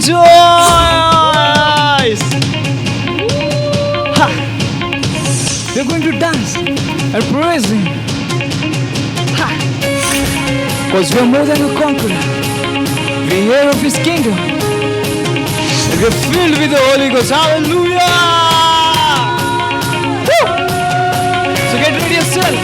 rejoice. Ha. We're going to dance and praise Him. Because we're more than a conqueror. We're here of His kingdom. And we're filled with the Holy Ghost. Hallelujah. Woo. So get ready yourself.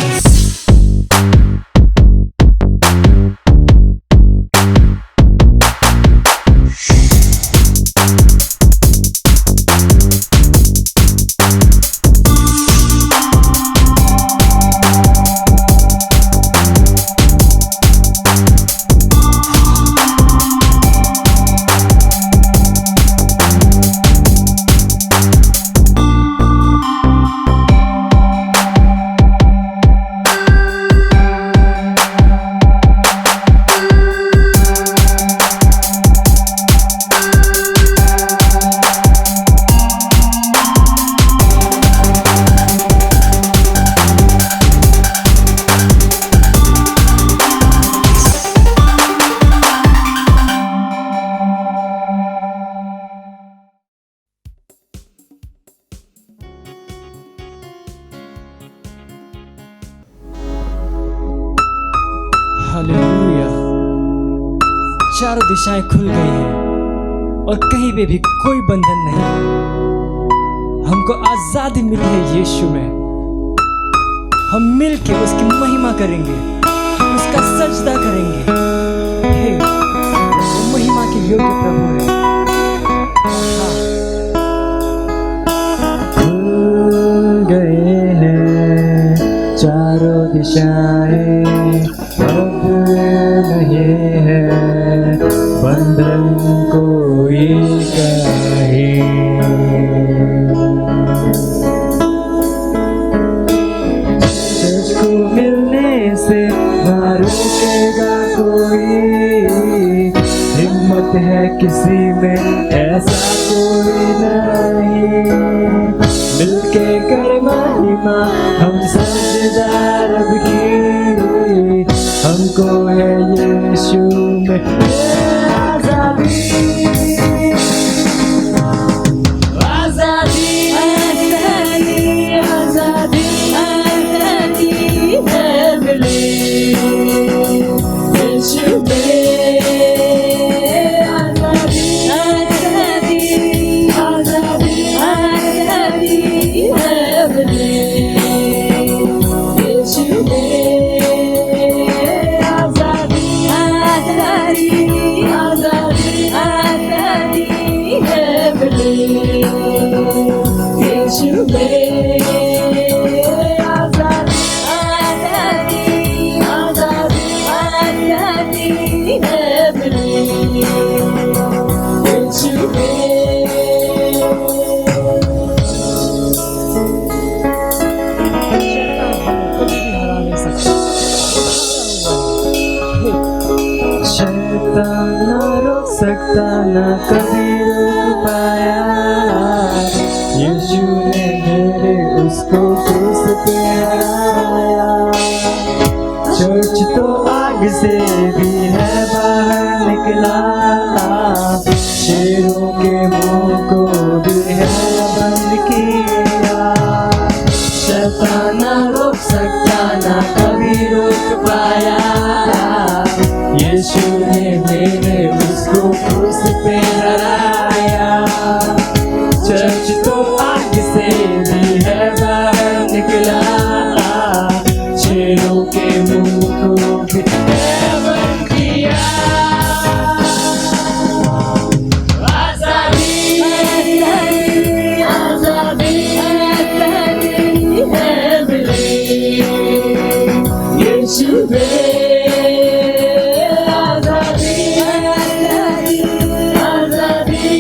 Hallelujah. चारों दिशाएं खुल गई हैं और कहीं पे भी कोई बंधन नहीं। हमको आजादी मिली है यीशु में। हम मिलके उसकी महिमा करेंगे, उसका सजदा करेंगे। हे, वो महिमा के योग्य प्रभु है। खुल गए हैं चारों दिशाएं, अब नहीं है बंधन कोई कहीं। तुझको मिलने से ना रुकेगा कोई, हिम्मत है किसी में ऐसा कोई नहीं। मिलके कर महिमा हम साझेदार अब की, हमको है यीशु में आजादी। आजादी आजादी आजादी आजादी है मिली यीशु में। आजादी आजादी आजादी आजादी है मिली यीशु में। शैतान ना रोक सकता, ना कभी रोक पाया। यीशु ने घेरे उसको क्रूस पे हराया। चर्च तो आग से भी है बाहर निकला, शेरों के मुंह को भी है बंद किया। शैतान ना रोक सकता, ना कभी रोक पाया। यीशु ने मेरे उसको क्रूस पे हराया। चर्च तो आग से भी है बाहर निकला, शेरों के मुंह को भी है बंद किया। आजादी आजादी आजादी है मिली यीशु में। आजादी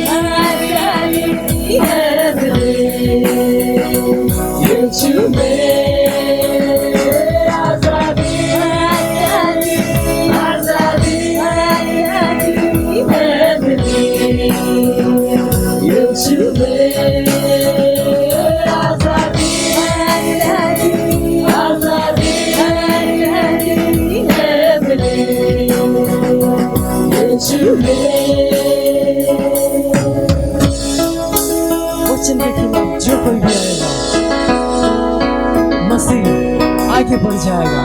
आगे बढ़ जाएगा।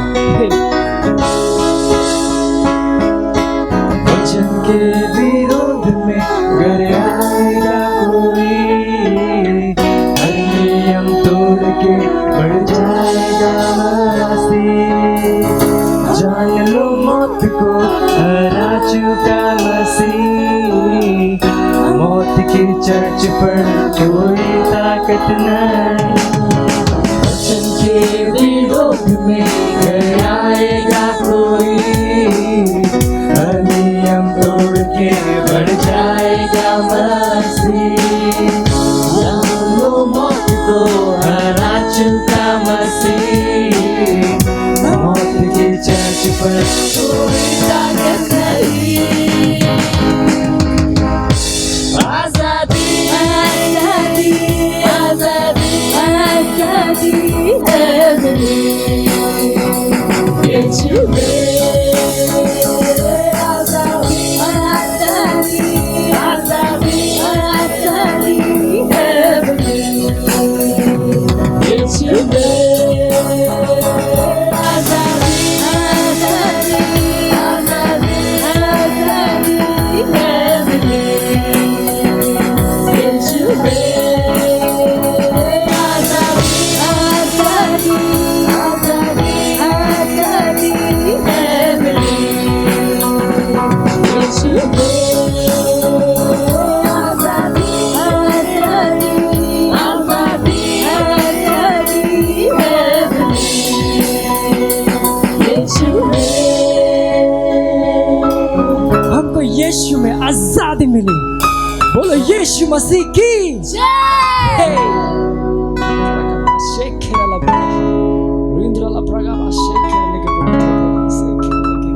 वचन के विरोध में अगर आएगा कोई, हर नियम तोड़ के बढ़ जाएगा मसीह। जान लो मौत को हरा चुका मसीह, मौत की चर्च पर कोई ताकत नहीं। वचन के विरोध में अगर आएगा कोई, हर नियम तोड़ के बढ़ जाएगा मसीह। जान लो मौत को हरा चुका मसीह, मौत की चर्च पर कोई ताकत नहीं। आजादी आजादी आजादी आजादी है मेरी, यीशु में आजादी आजादी आजादी आजादी है मेरी, यीशु में आजादी आजादी आजादी आजादी है मेरी, यीशु में आजादी आजादी आजादी आजादी है मेरी, यीशु में आजादी आजादी आजादी आजादी है मेरी, यीशु में। हमको यीशु में आजादी मिली। बोलो यीशु मसीह की जय। शेखेला रुद्रला प्रगावा शेखेला के शेखेला के।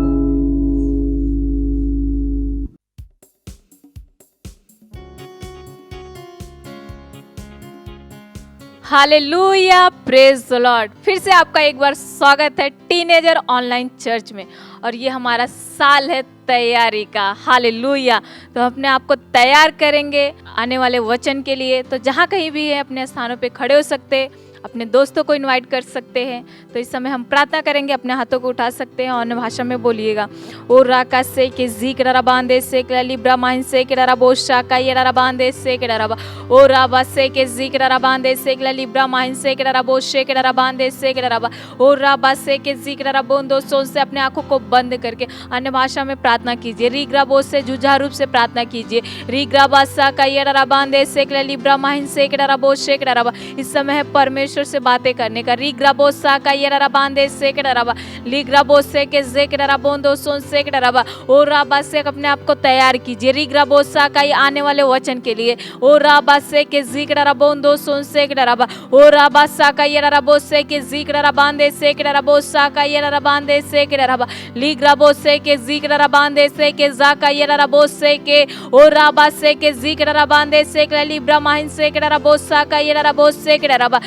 Hallelujah, praise the Lord. फिर से आपका एक बार स्वागत है टीनेजर ऑनलाइन चर्च में। और ये हमारा साल है तैयारी का। हालेलुया। तो अपने आप को तैयार करेंगे आने वाले वचन के लिए। तो जहाँ कहीं भी है अपने स्थानों पे खड़े हो सकते, अपने दोस्तों को इनवाइट कर सकते हैं। तो इस समय हम प्रार्थना करेंगे, अपने हाथों को उठा सकते हैं और अन्य भाषा में बोलिएगा। ओ राका से के ज़िक्र बांधे से के लिब्रा माइन से के बोशा का ये बांधे से के रबा। ओ राबा से के ज़िक्र बांधे से के लिब्रा माइन से के बोशे के बांधे से के रबा। ओ राबा से के ज़िक्र बोंदो सोन से अपने आंखों को बंद करके अन्य भाषा में प्रार्थना कीजिए। रीग्रा बोस से जुझारू रूप से प्रार्थना कीजिए। रीग्रा बासा का ये बांधे से के लिब्रा माइन से के बोशे के रबा। इस समय है परमेश्वर से बातें करने का। रीग्राबोसा का ये बांधे से के डराबा। लीग्राबोसे के जे के डरा बोंदो सोन से के डराबा। ओ राबा से अपने आप को तैयार कीजिए रीग्राबोसा का ये आने वाले वचन के लिए। ओ राबा से के जी के डरा बोंदो सोन से के डराबा। ओ राबा सा का ये बोसे के जी के डरा बांधे से के डरा बोसा का ये बांधे से के डराबा। लीग्राबोसे के जी के डरा बांधे से के जा का ये बोसे के। ओ राबा से के जी के डरा बांधे से के लिब्रा माहिन से के डरा बोसा का ये बोसे के डराबा।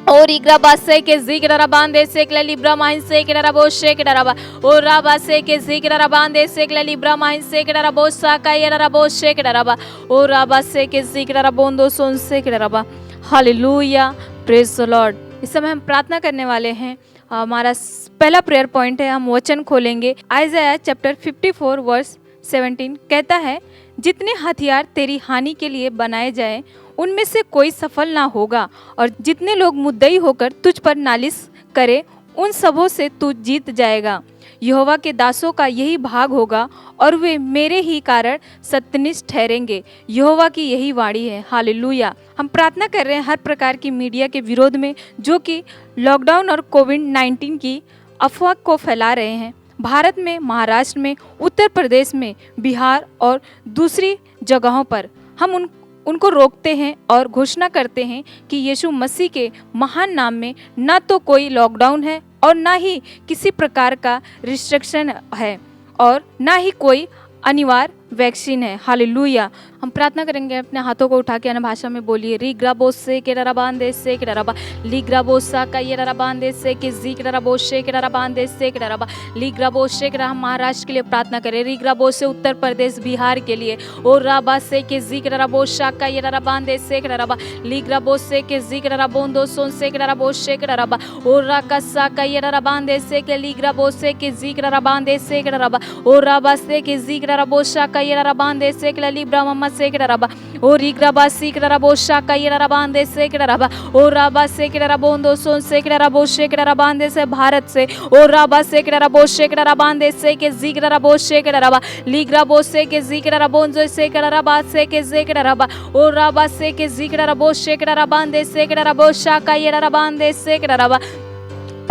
और इग्राबासे के ज़िक्र बांधे से के लिब्रा माहिन से के बोशे के डराबा। और राबासे के ज़िक्र बांधे से के लिब्रा माहिन से के बोसा का ये बोशे के डराबा। और राबासे के ज़िक्र बोंदो सोन से के डराबा। Hallelujah, praise the lord. इस समय हम प्रार्थना करने वाले हैं। हमारा पहला प्रेयर पॉइंट है, हम वचन खोलेंगे। आइज़ाया चैप्टर 54 वर्स 17 कहता है, जितने हथियार तेरी हानि के लिए बनाए जाए उनमें से कोई सफल ना होगा, और जितने लोग मुद्दई होकर तुझ पर नालिश करे उन सबों से तू जीत जाएगा। यहोवा के दासों का यही भाग होगा और वे मेरे ही कारण सत्यनिष्ठ ठहरेंगे। यहोवा की यही वाणी है। हालेलुया। हम प्रार्थना कर रहे हैं हर प्रकार की मीडिया के विरोध में जो कि लॉकडाउन और कोविड-19 की अफवाह को फैला रहे हैं। भारत में, महाराष्ट्र में, उत्तर प्रदेश में, बिहार और दूसरी जगहों पर हम उनको रोकते हैं और घोषणा करते हैं कि यीशु मसीह के महान नाम में ना तो कोई लॉकडाउन है और ना ही किसी प्रकार का रिस्ट्रिक्शन है और ना ही कोई अनिवार्य वैक्सीन है। हालेलुया। हम प्रार्थना करेंगे, अपने हाथों को उठा के अन्य भाषा में बोलिए, रीग्राबोसे के रराबांदे से के रराबा, लीग्राबोसा का ये रराबांदे से के ज़िक्राबोशे के रराबांदे से के रराबा, लीग्राबोशे के हम महाराष्ट्र के लिए प्रार्थना करें, रीग्राबोसे उत्तर प्रदेश बिहार के लिए, और राबा से के ज़िक्राबोशा का ये रराबांदे से के रराबा, लीग्राबोसे के ज़िक्राबोंदो सोन से के रराबोशे के रराबा, और राकसा का ये रराबांदे से के लीग्राबोसे के ज़िक्राबांदे से के रराबा, और राबा से के ज़िक्राबोशा का ये रराबांदे से के लीब्रामा से के रराबा, और रीग्राबा सीक्राबोशा का ये रराबांदे से के रराबा, और राबा से के रराबोंदो सोन से के रराबोशे के रराबांदे से भारत से, और राबा से के रराबोशे के रराबांदे से के ज़िक्राबोशे के रराबा, लीग्राबोसे के ज़िक्राबोंदो से के रराबा से के ज़िक्राबा, और राबा से के ज़िक्राबोशे के रराबांदे से के रराबोशा का ये रराबांदे से के रराबा,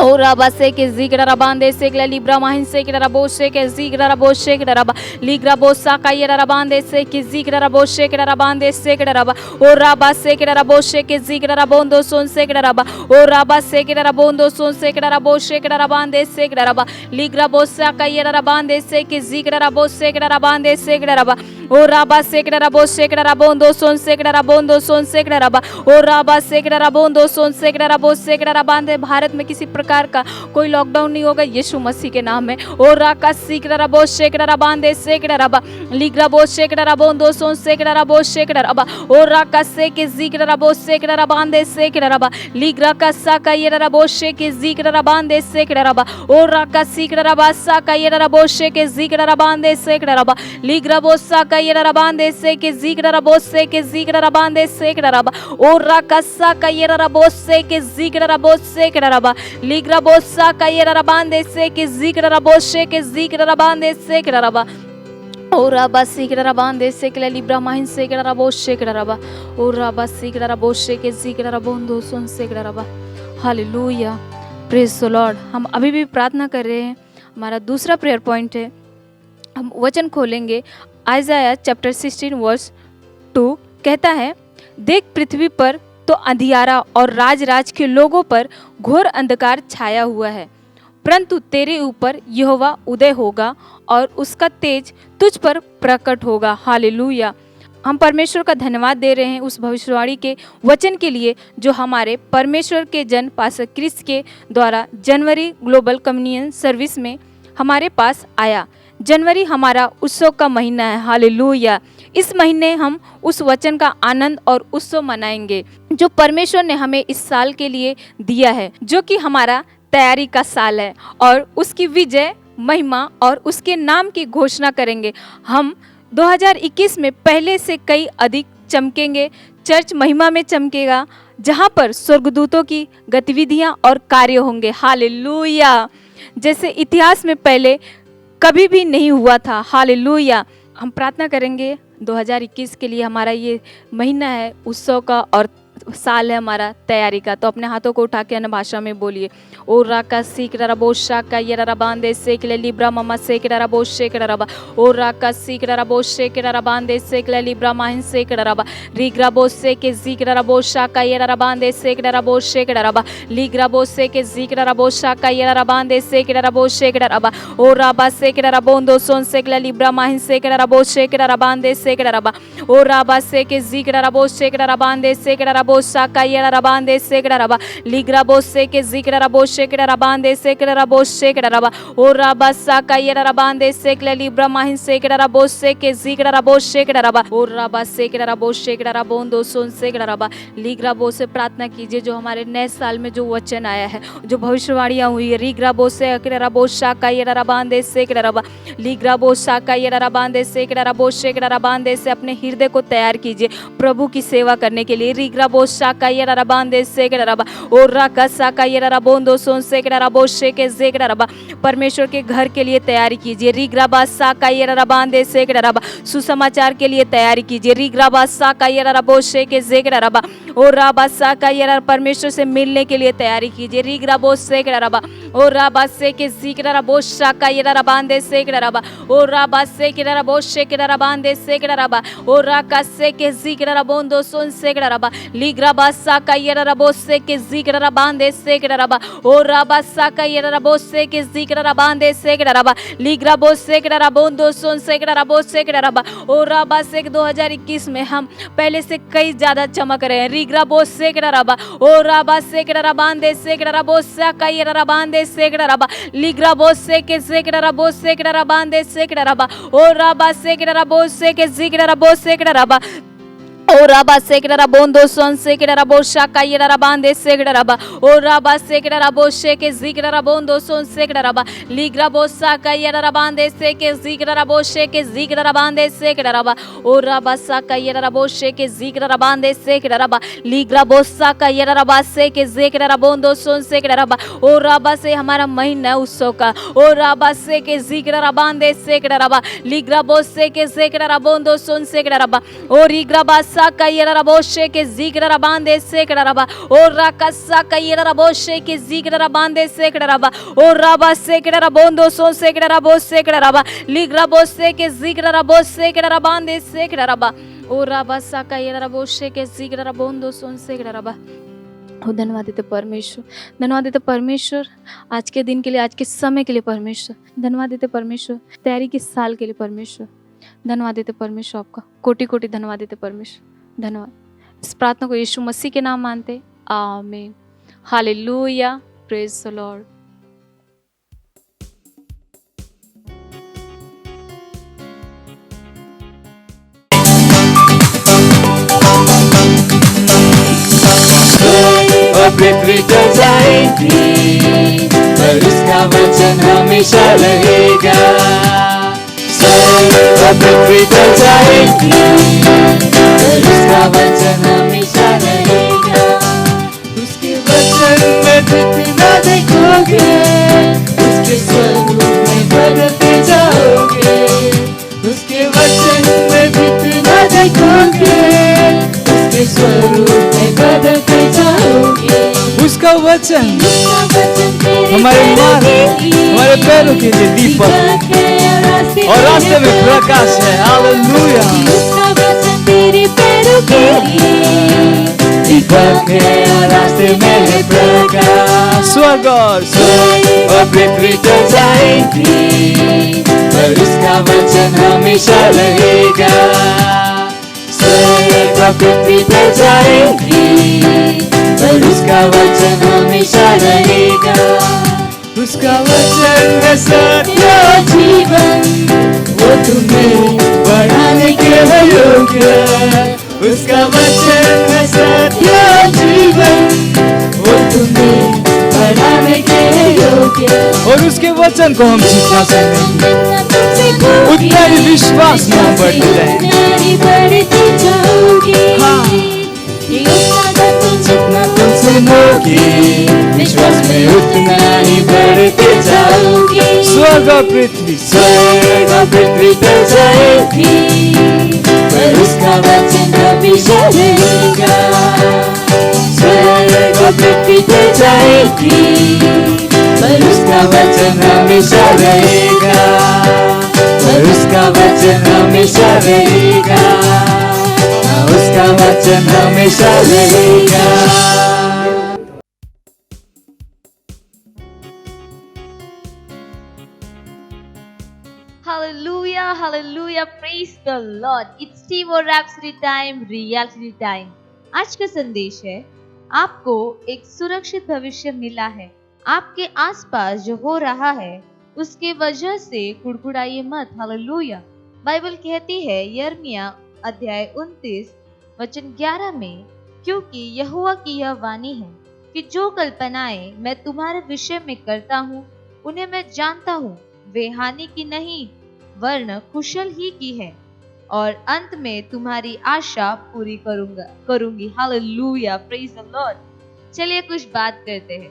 और राबा से के ज़िक्राबांदे से के लिब्रामाहिन से के रराबोशे के ज़िक्राबोशे के रराबा, लीग्राबोसा का ये रराबांदे से के ज़िक्राबोशे के रराबांदे से के रराबा, और राबा से के रराबोशे के ज़िक्राबोंदो सोन से के रराबा, और राबा से के रराबोंदो सोन से के रराबोशे के रराबांदे से के रराबा, लीग्राबोसा का ये रराबांदे से के ज़िक्राबोशे के रराबांदे से के रराबा, और राबा से के रराबोशे के रराबोंदो सोन से के रराबोंदो सोन से के रराबा, और राबा से के रराबोंदो सोन से के रराबोशे के रराबांदे। भारत में किसी प्रकार का कोई लॉकडाउन नहीं होगा यीशु मसीह के नाम में। और राका सीक्राबोशे के रराबांदे से के रराबा, लीग्राबोशे के रराबोंदो सोन से के रराबोशे के रराबा, और राका से के ज़िक्राबोशे के रराबांदे से के रराबा, लीग्राका सा का ये रराबोशे के ज़िक्राबांदे से के रराबा, और राका सीक्राबासा का ये रराबोशे के ज़िक्राबांदे से के रराबा, लीग्राबोसा का ये रराबांदे से के ज़िक्राबोशे के ज़िक्राबांदे से के रराबा, और राका सा का ये रराबोशे के ज़िक्राबोशे के रराबा, लीग्राबोसा का ये रराबांदे से के ज़िक्राबोशे के ज़िक्राबांदे से के रराबा, और राबा सीक्राबांदे से के लिब्रामाहिन से के रराबोशे के रराबा, और राबा सीक्राबोशे के ज़िक्राबोंदो सोन से के रराबा। Hallelujah, praise the lord. हम अभी भी प्रार्थना कर रहे हैं। हमारा दूसरा प्रेयर पॉइंट है, हम वचन खोलेंगे। आइज़ाया चैप्टर 16 वर्स 2 कहता है, देख पृथ्वी पर तो अंधियारा और राज राज के लोगों पर घोर अंधकार छाया हुआ है, परंतु तेरे ऊपर यहोवा उदय होगा और उसका तेज तुझ पर प्रकट होगा। हालेलुया। हम परमेश्वर का धन्यवाद दे रहे हैं उस भविष्यवाणी के वचन के लिए जो हमारे परमेश्वर के जन पास्टर क्रिस के द्वारा जनवरी ग्लोबल कम्युनियन सर्विस में हमारे पास आया। जनवरी हमारा उत्सव का महीना है। हालेलुया। इस महीने हम उस वचन का आनंद और उत्सव मनाएंगे जो परमेश्वर ने हमें इस साल के लिए दिया है, जो कि हमारा तैयारी का साल है, और उसकी विजय, महिमा और उसके नाम की घोषणा करेंगे। हम 2021 में पहले से कई अधिक चमकेंगे। चर्च महिमा में चमकेगा, जहाँ पर स्वर्गदूतों की गतिविधियाँ और कार्य होंगे। हालेलुया। जैसे इतिहास में पहले कभी भी नहीं हुआ था। हालेलुया। हम प्रार्थना करेंगे 2021 के लिए। हमारा ये महीना है उत्सव का और साल है हमारा तैयारी का। तो अपने हाथों को उठा के अन्य भाषा में बोलिए, ओ राका सीक रराबोशा का ये रराबांदे सेक ले लिब्रा ममा सेक रराबोश सेक रराबा, ओ राका सीक रराबोश सेक रराबांदे सेक ले लिब्रा माहिन सेक रराबा, रीग्राबोश से के जीक रराबोशा का ये रराबांदे सेक रराबोश सेक रराबा, लीग्राबोश से के जीक रराबोशा का ये रराबांदे सेक रराबोश सेक रराबा, ओ राबा सेक रराबोंदो सोन सेक ले लिब्रा माहिन सेक रराबोश सेक रराबांदे सेक रराबा, ओ राबा से के जीक रराबोश सेक रराबांदे सेक रराबोशा का ये रराबांदे सेक रराबा, लीग्राबोश से के जीक रराबोश सेक रराबांदे सेक रराबोश सेक रराबा, ओ राबा सा का ये रराबांदे सेक ले लिब्रा माहिन सेक रराबोश से के जीक रराबोश सेक रराबा, ओ राबा सेक रराबोश सेक रराबोंदो सोन सेक रराबा। लीग्राबोश से प्रार्थना कीजिए जो हमारे नए साल में जो वचन आया है, जो भविष्यवाणियां हुई है। रीग्राबोश से रराबोश सा का ये रराबांदे सेक रराबा, लीग्राबोश सा का ये रराबांदे सेक रराबोश सेक रराबांदे से अपने हृदय को तैयार कीजिए प्रभु की सेवा करने के लिए। रीग्राबोश सा का ये रराबांदे सेक रराबा, ओ राका सा का ये रराबोंदो सोन सेक रराबोश से के जेक रराबा। परमेश्वर के घर के लिए तैयारी कीजिए। रीग्राबा सा का ये रराबांदे सेक रराबा। सुसमाचार के लिए तैयारी कीजिए। रीग्राबा सा का ये रराबोश से के जेक रराबा, ओ राबा सा का ये परमेश्वर से मिलने के लिए तैयारी कीजिए। रीग्राबोश सेक रराबा, ओ राबा से के जिक्र रबो शाका ये रबांदे से के रबा ओ राबा से के रबो शे के रबांदे से के रबा ओ राका से के जिक्र रबोंदो सोन से के रबा लिग्रा बासा का ये रबो से के जिक्र रबांदे से के रबा ओ राबा सा का ये रबो से के जिक्र रबांदे से के रबा लिग्रा बो से के रबोंदो सोन से के रबो से के रबा ओ राबा से 2021 में हम पहले से कई ज्यादा चमक रहे हैं। रिग्रा बो से के रबा ओ राबा से के रबांदे से के रबो सा का ये रबांदे से के रबा लिग्रा बो से के रबो से के रबांदे से के रबा ओ राबा से के रबो से के जिक्र रबो से के रबा ओ राबा से के रबोंदो सोन से के रबो शाका ये रबांदे से के रबा ओ राबा से के रबो शे के जिक्र रबोंदो सोन से के रबा लिग्रा बो साका ये रबांदे से के जिक्र रबो शे के जिक्र रबांदे से के रबा ओ राबा साका ये रबो शे के जिक्र रबांदे से के रबा लिग्रा बो साका ये रबा से के जिक्र रबोंदो सोन से के रबा ओ राबा से हमारा महीना उत्सव का ओ राबा से के जिक्र रबांदे से के रबा लिग्रा बो से के जिक्र रबोंदो सोन से के रबा ओ रिग्रा बा का ये रबोशे के जिक्र रबांदे से के रबा और राकसा का ये रबोशे के जिक्र रबांदे से के रबा और रबा से के रबोंदो सो से के रबो से के रबा लिग रबो से के जिक्र रबो से के रबांदे से के रबा और रबा सा का ये रबोशे के जिक्र रबोंदो सो से के रबा। हो धन्यवाद देते परमेश्वर, धन्यवाद देते परमेश्वर आज के दिन के लिए, आज के समय के लिए परमेश्वर, धन्यवाद देते परमेश्वर तैयारी के साल के लिए परमेश्वर, धन्यवाद देते परमेश्वर आपका कोटि कोटि धन्यवाद देते परमेश्वर, धन्यवाद। इस प्रार्थना को यीशु मसीह के नाम मानते, आमीन, हालेलुया, प्रेज द लॉर्ड। पृथ्वी टल जाएगी पर उसका वचन हमेशा रहेगा। पृथ्वी टल जाएगी पर उसका वचन हमेशा रहेगा। उसके वचन में जितना देखोगे उसके स्वरूप में बदलते जाओगे। उसके वचन में जितना देखोगे उसके स्वरूप में बदलते जाओगे। उसका वचन हमारे मार्ग, हमारे पैरों के लिए दीपक और रास्ते में प्रकाश है। हालेलुया। उसका वचन तेरे पैरों के लिए दीपक है और रास्ते में है प्रकाश। स्वर्ग और पृथ्वी टल जाएगी पर उसका वचन हमेशा रहेगा। स्वर्ग और पृथ्वी टल जाएगी पर उसका वचन हमेशा रहेगा। उसका वचन है सत्य जीवन, वो तुम्हें बढ़ाने के योग्य। उसका वचन है सत्य जीवन, वो तुम्हें बढ़ाने के योग्य। और उसके वचन को हम जितना सुनेंगे उतना ही विश्वास में हम बढ़ते जाएंगे। हाँ, जितना तुम सुनोगे विश्वास में उतना ही बढ़ते जाओगे। स्वर्ग और पृथ्वी टल जाएगी पर उसका वचन हमेशा रहेगा। स्वर्ग और पृथ्वी टल जाएगी पर उसका वचन हमेशा रहेगा। पर उसका वचन हमेशा रहेगा। उसका वचन हमेशा रहेगा। Hallelujah, hallelujah, praise the Lord. It's Steve और Rhapsody Time, Reality Time. आज का संदेश है, आपको एक सुरक्षित भविष्य मिला है। आपके आसपास जो हो रहा है उसके वजह से कुड़कुड़ाइए मत। हालेलुया। बाइबल कहती है यिर्मयाह अध्याय 29 वचन 11 में, क्योंकि यहोवा की यह वाणी है कि जो कल्पनाएं मैं तुम्हारे विषय में करता हूँ उन्हें मैं जानता हूँ, वे हानि की नहीं वरन कुशल ही की है, और अंत में तुम्हारी आशा पूरी करूंगी। Hallelujah, praise the Lord. चलिए कुछ बात करते हैं।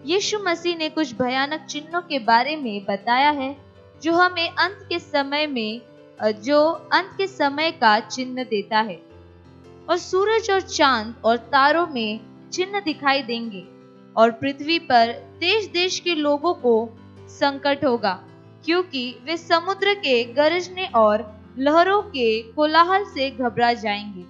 यीशु मसीह ने कुछ भयानक चिन्हों के बारे में बताया है जो हमें अंत के समय का चिन्ह देता है। और सूरज और चांद और तारों में चिन्ह दिखाई देंगे। और पृथ्वी पर देश देश के लोगों को संकट होगा, क्योंकि वे समुद्र के गरजने और लहरों के कोलाहल से घबरा जाएंगे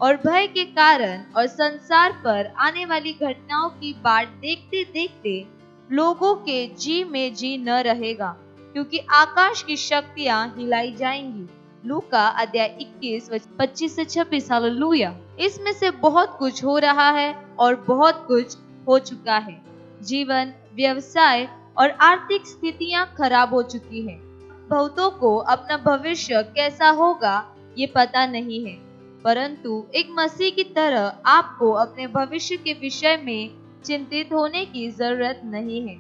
और भय के कारण और संसार पर आने वाली घटनाओं की बाट देखते देखते लोगों के जी में जी न रहेगा, क्योंकि आकाश की शक्तियां हिलाई जाएंगी। लूका अध्याय 21 25 से 26। हालेलुया। इसमें से बहुत कुछ हो रहा है और बहुत कुछ हो चुका है। जीवन, व्यवसाय और आर्थिक स्थितियां खराब हो चुकी हैं। बहुतों को अपना भविष्य कैसा होगा ये पता नहीं है, परंतु एक मसीह की तरह आपको अपने भविष्य के विषय में चिंतित होने की जरूरत नहीं है।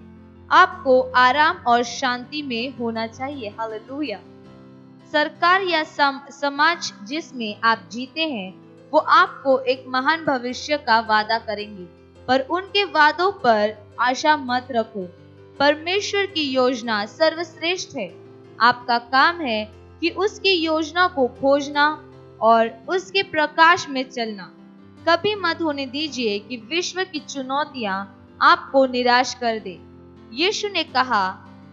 आपको आराम और शांति में होना चाहिए। हालेलुया। सरकार या समाज जिसमें आप जीते हैं वो आपको एक महान भविष्य का वादा करेंगे, पर उनके वादों पर आशा मत रखो। परमेश्वर की योजना सर्वश्रेष्ठ है। आपका काम है कि उसकी योजना को खोजना और उसके प्रकाश में चलना। कभी मत होने दीजिए कि विश्व की चुनौतियां आपको निराश कर दे। यीशु ने कहा,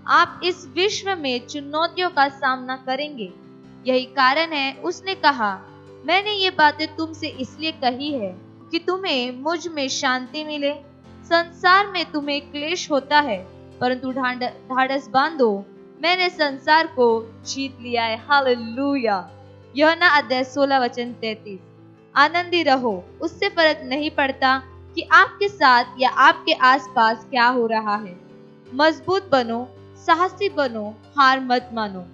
आप इस विश्व में चुनौतियों का सामना करेंगे। यही कारण है उसने कहा, मैंने ये बातें तुमसे इसलिए कही है कि तुम्हें मुझ में शांति मिले। संसार में तुम्हें क्लेश होता है, परंतु ढाढ़स बांधो, मैंने संसार को जीत लिया है। हालेलुया। यूहन्ना अध्याय 16 वचन 33। आनंदी रहो, उससे फर्क नहीं पड़ता कि आपके साथ या आपके आसपास क्या हो रहा है। मजबूत बनो, साहसी बनो, हार मत मानो।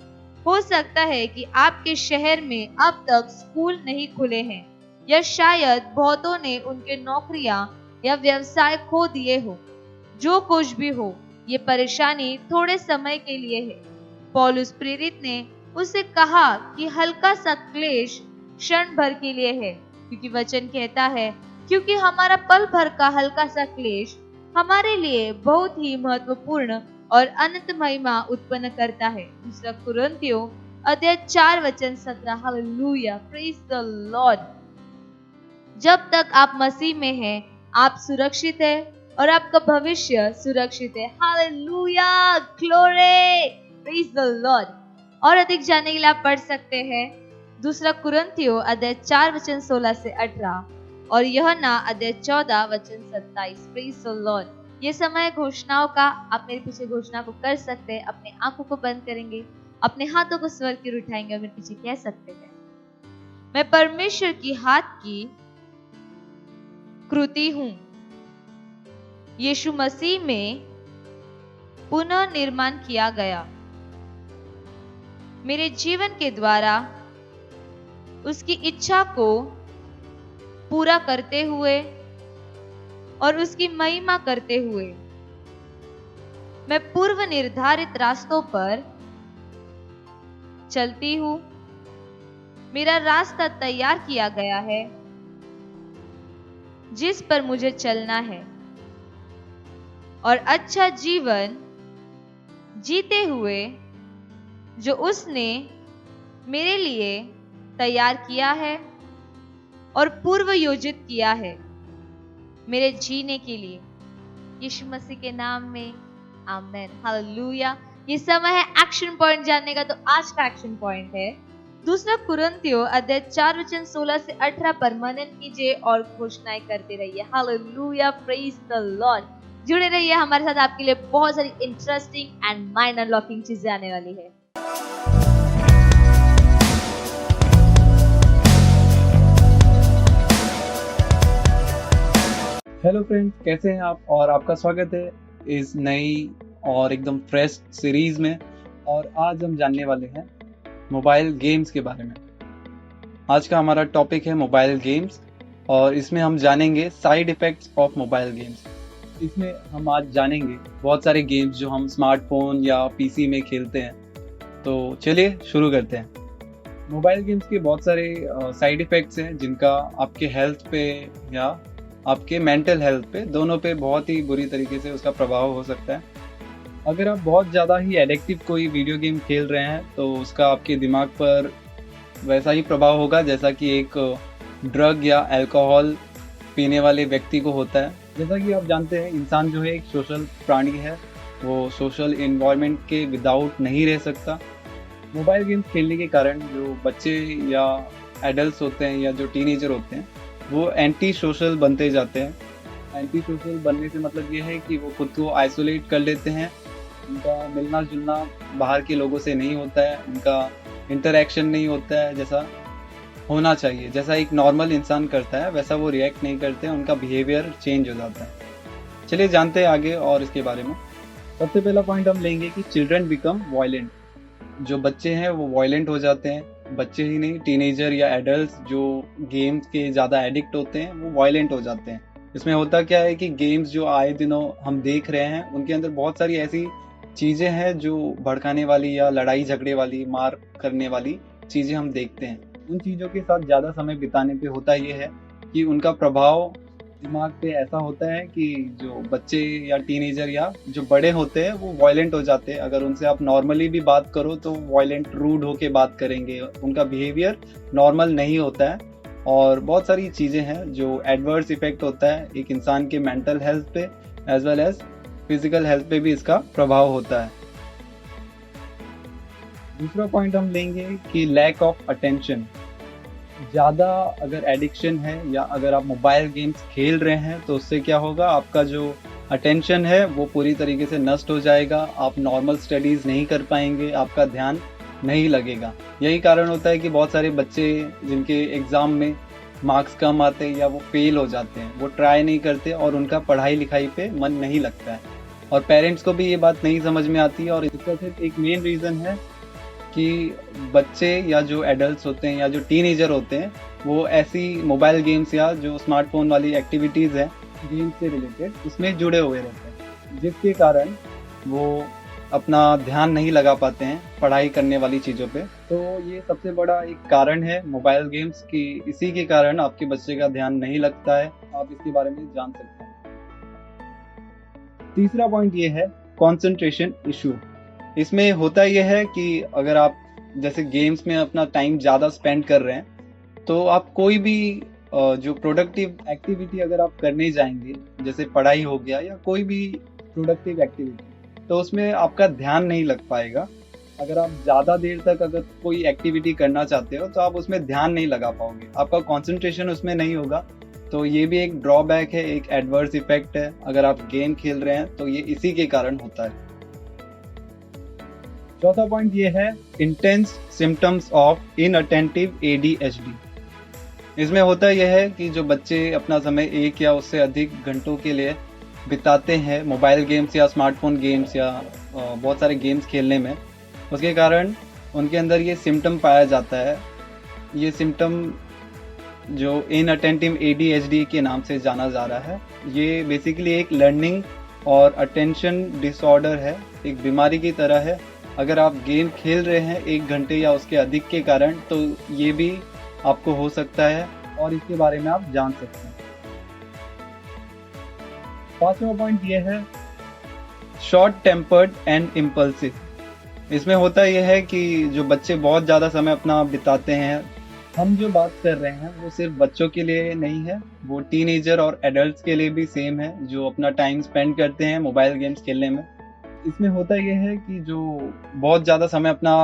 हो सकता है कि आपके शहर में अब तक स्कूल नहीं खुले हैं, या शायद बहुतों ने उनके नौकरियां या व्यवसाय खो दिए हो। जो कुछ भी हो, ये परेशानी थोड़े समय के लिए है। पौलुस प्रेरित ने उसे कहा कि हल्का सा क्लेश क्षण भर के लिए है, क्योंकि वचन कहता है, क्योंकि हमारा पल भर का हल्का सा क्लेश हमारे लिए बहुत ही महत्वपूर्ण और अनंत महिमा उत्पन्न करता है। दूसरा कुरिन्थियों अध्याय 4 वचन 17। Hallelujah, praise the Lord. जब तक आप मसीह में हैं, आप सुरक्षित है और आपका भविष्य सुरक्षित है। Hallelujah, glory, praise the Lord. और अधिक जानने के लिए आप पढ़ सकते हैं दूसरा कुरिन्थियों अध्याय 4 वचन 16 से 18 और यूहन्ना अध्याय 14 वचन 27। Praise the Lord. ये समय घोषणाओं का, आप मेरे पीछे घोषणा को कर सकते हैं। अपने आंखों को बंद करेंगे, अपने हाथों को स्वर की ओर उठाएंगे और मेरे पीछे कह सकते हैं, मैं परमेश्वर की हाथ की कृति हूं। यीशु मसीह में पुनः निर्माण किया गया। मेरे जीवन के द्वारा उसकी इच्छा को पूरा करते हुए और उसकी महिमा करते हुए मैं पूर्व निर्धारित रास्तों पर चलती हूं। मेरा रास्ता तैयार किया गया है जिस पर मुझे चलना है और अच्छा जीवन जीते हुए जो उसने मेरे लिए तैयार किया है और पूर्व योजित किया है मेरे जीने के लिए। यीशु मसीह के नाम में आमेन। हालेलुया। ये समय है एक्शन पॉइंट जानने का, तो आज का एक्शन पॉइंट है दूसरा कुरिन्थियों अध्याय 4 वचन 16 से 18 पर मनन कीजिए और घोषणाएं करते रहिए। Hallelujah, praise the Lord. जुड़े रहिए हमारे साथ, आपके लिए बहुत सारी इंटरेस्टिंग एंड माइंड अनलॉकिंग चीजें आने वाली है। हेलो फ्रेंड्स, कैसे हैं आप? और आपका स्वागत है इस नई और एकदम फ्रेश सीरीज में। और आज हम जानने वाले हैं मोबाइल गेम्स के बारे में। आज का हमारा टॉपिक है मोबाइल गेम्स और इसमें हम जानेंगे side effects of mobile games. इसमें हम आज जानेंगे बहुत सारे गेम्स जो हम स्मार्टफोन या पीसी में खेलते हैं। तो चलिए शुरू करते हैं। मोबाइल गेम्स के बहुत सारे साइड इफ़ेक्ट्स हैं जिनका आपके हेल्थ पे या आपके मेंटल हेल्थ पे, दोनों पे बहुत ही बुरी तरीके से उसका प्रभाव हो सकता है। अगर आप बहुत ज़्यादा ही एडिक्टिव कोई वीडियो गेम खेल रहे हैं तो उसका आपके दिमाग पर वैसा ही प्रभाव होगा जैसा कि एक ड्रग या अल्कोहल पीने वाले व्यक्ति को होता है। जैसा कि आप जानते हैं, इंसान जो है एक सोशल प्राणी है। वो सोशल इन्वायरमेंट के विदाउट नहीं रह सकता। मोबाइल गेम्स खेलने के कारण जो बच्चे या एडल्ट होते हैं या जो टीनेजर होते हैं, वो एंटी सोशल बनते जाते हैं। एंटी सोशल बनने से मतलब ये है कि वो खुद को आइसोलेट कर लेते हैं। उनका मिलना जुलना बाहर के लोगों से नहीं होता है, उनका इंटरेक्शन नहीं होता है जैसा होना चाहिए। जैसा एक नॉर्मल इंसान करता है वैसा वो रिएक्ट नहीं करते हैं, उनका बिहेवियर चेंज हो जाता है। चलिए जानते हैं आगे और इसके बारे में। सबसे पहला पॉइंट हम लेंगे कि चिल्ड्रन बिकम वायलेंट। जो बच्चे हैं वो वायलेंट हो जाते हैं। बच्चे ही नहीं, टीनेजर या एडल्ट्स जो गेम्स के ज़्यादा एडिक्ट होते हैं वो वायलेंट हो जाते हैं। इसमें होता क्या है कि गेम्स जो आए दिनों हम देख रहे हैं, उनके अंदर बहुत सारी ऐसी चीज़ें हैं जो भड़काने वाली या लड़ाई झगड़े वाली, मार करने वाली चीज़ें हम देखते हैं। उन चीज़ों के साथ ज़्यादा समय बिताने पे होता ये है कि उनका प्रभाव दिमाग पे ऐसा होता है कि जो बच्चे या टीनेजर या जो बड़े होते हैं वो वायलेंट हो जाते हैं। अगर उनसे आप नॉर्मली भी बात करो तो वायलेंट, रूड होके बात करेंगे। उनका बिहेवियर नॉर्मल नहीं होता है और बहुत सारी चीज़ें हैं जो एडवर्स इफेक्ट होता है एक इंसान के मेंटल हेल्थ पे as well as physical health पे भी इसका प्रभाव होता है। दूसरा पॉइंट हम लेंगे कि लैक ऑफ अटेंशन। ज़्यादा अगर एडिक्शन है या अगर आप मोबाइल गेम्स खेल रहे हैं तो उससे क्या होगा, आपका जो अटेंशन है वो पूरी तरीके से नष्ट हो जाएगा। आप नॉर्मल स्टडीज़ नहीं कर पाएंगे, आपका ध्यान नहीं लगेगा। यही कारण होता है कि बहुत सारे बच्चे जिनके एग्ज़ाम में मार्क्स कम आते हैं या वो फेल हो जाते हैं, वो ट्राई नहीं करते और उनका पढ़ाई लिखाई पे मन नहीं लगता है। और पेरेंट्स को भी ये बात नहीं समझ में आती और इसका सिर्फ एक मेन रीज़न है कि बच्चे या जो एडल्ट्स होते हैं या जो टीनेजर होते हैं वो ऐसी मोबाइल गेम्स या जो स्मार्टफोन वाली एक्टिविटीज़ हैं गेम्स से रिलेटेड, उसमें जुड़े हुए रहते हैं, जिसके कारण वो अपना ध्यान नहीं लगा पाते हैं पढ़ाई करने वाली चीज़ों पे। तो ये सबसे बड़ा एक कारण है मोबाइल गेम्स की। इसी के कारण आपके बच्चे का ध्यान नहीं लगता है। आप इसके बारे में जान सकते हैं। तीसरा पॉइंट ये है कंसंट्रेशन इशू। इसमें होता यह है कि अगर आप जैसे गेम्स में अपना टाइम ज़्यादा स्पेंड कर रहे हैं तो आप कोई भी जो प्रोडक्टिव एक्टिविटी अगर आप करने जाएंगे, जैसे पढ़ाई हो गया या कोई भी प्रोडक्टिव एक्टिविटी, तो उसमें आपका ध्यान नहीं लग पाएगा। अगर आप ज़्यादा देर तक अगर कोई एक्टिविटी करना चाहते हो तो आप उसमें ध्यान नहीं लगा पाओगे, आपका कंसंट्रेशन उसमें नहीं होगा। तो ये भी एक ड्रॉबैक है, एक एडवर्स इफेक्ट है अगर आप गेम खेल रहे हैं तो ये इसी के कारण होता है। चौथा पॉइंट ये है intense symptoms of inattentive ADHD। इसमें होता यह है कि जो बच्चे अपना समय 1 या उससे अधिक घंटों के लिए बिताते हैं मोबाइल गेम्स या स्मार्टफोन गेम्स या बहुत सारे गेम्स खेलने में, उसके कारण उनके अंदर ये सिम्टम पाया जाता है। ये सिम्टम जो इनअटेंटिव ADHD के नाम से जाना जा रहा है, ये बेसिकली एक लर्निंग और अटेंशन डिसऑर्डर है, एक बीमारी की तरह है। अगर आप गेम खेल रहे हैं 1 घंटे या उसके अधिक के कारण तो ये भी आपको हो सकता है और इसके बारे में आप जान सकते हैं। पांचवा पॉइंट ये है शॉर्ट टेम्पर्ड एंड इम्पल्सिव। इसमें होता यह है कि जो बच्चे बहुत ज़्यादा समय अपना बिताते हैं, हम जो बात कर रहे हैं वो सिर्फ बच्चों के लिए नहीं है, वो टीनेजर और एडल्ट्स के लिए भी सेम है जो अपना टाइम स्पेंड करते हैं मोबाइल गेम्स खेलने में। इसमें होता यह है कि जो बहुत ज़्यादा समय अपना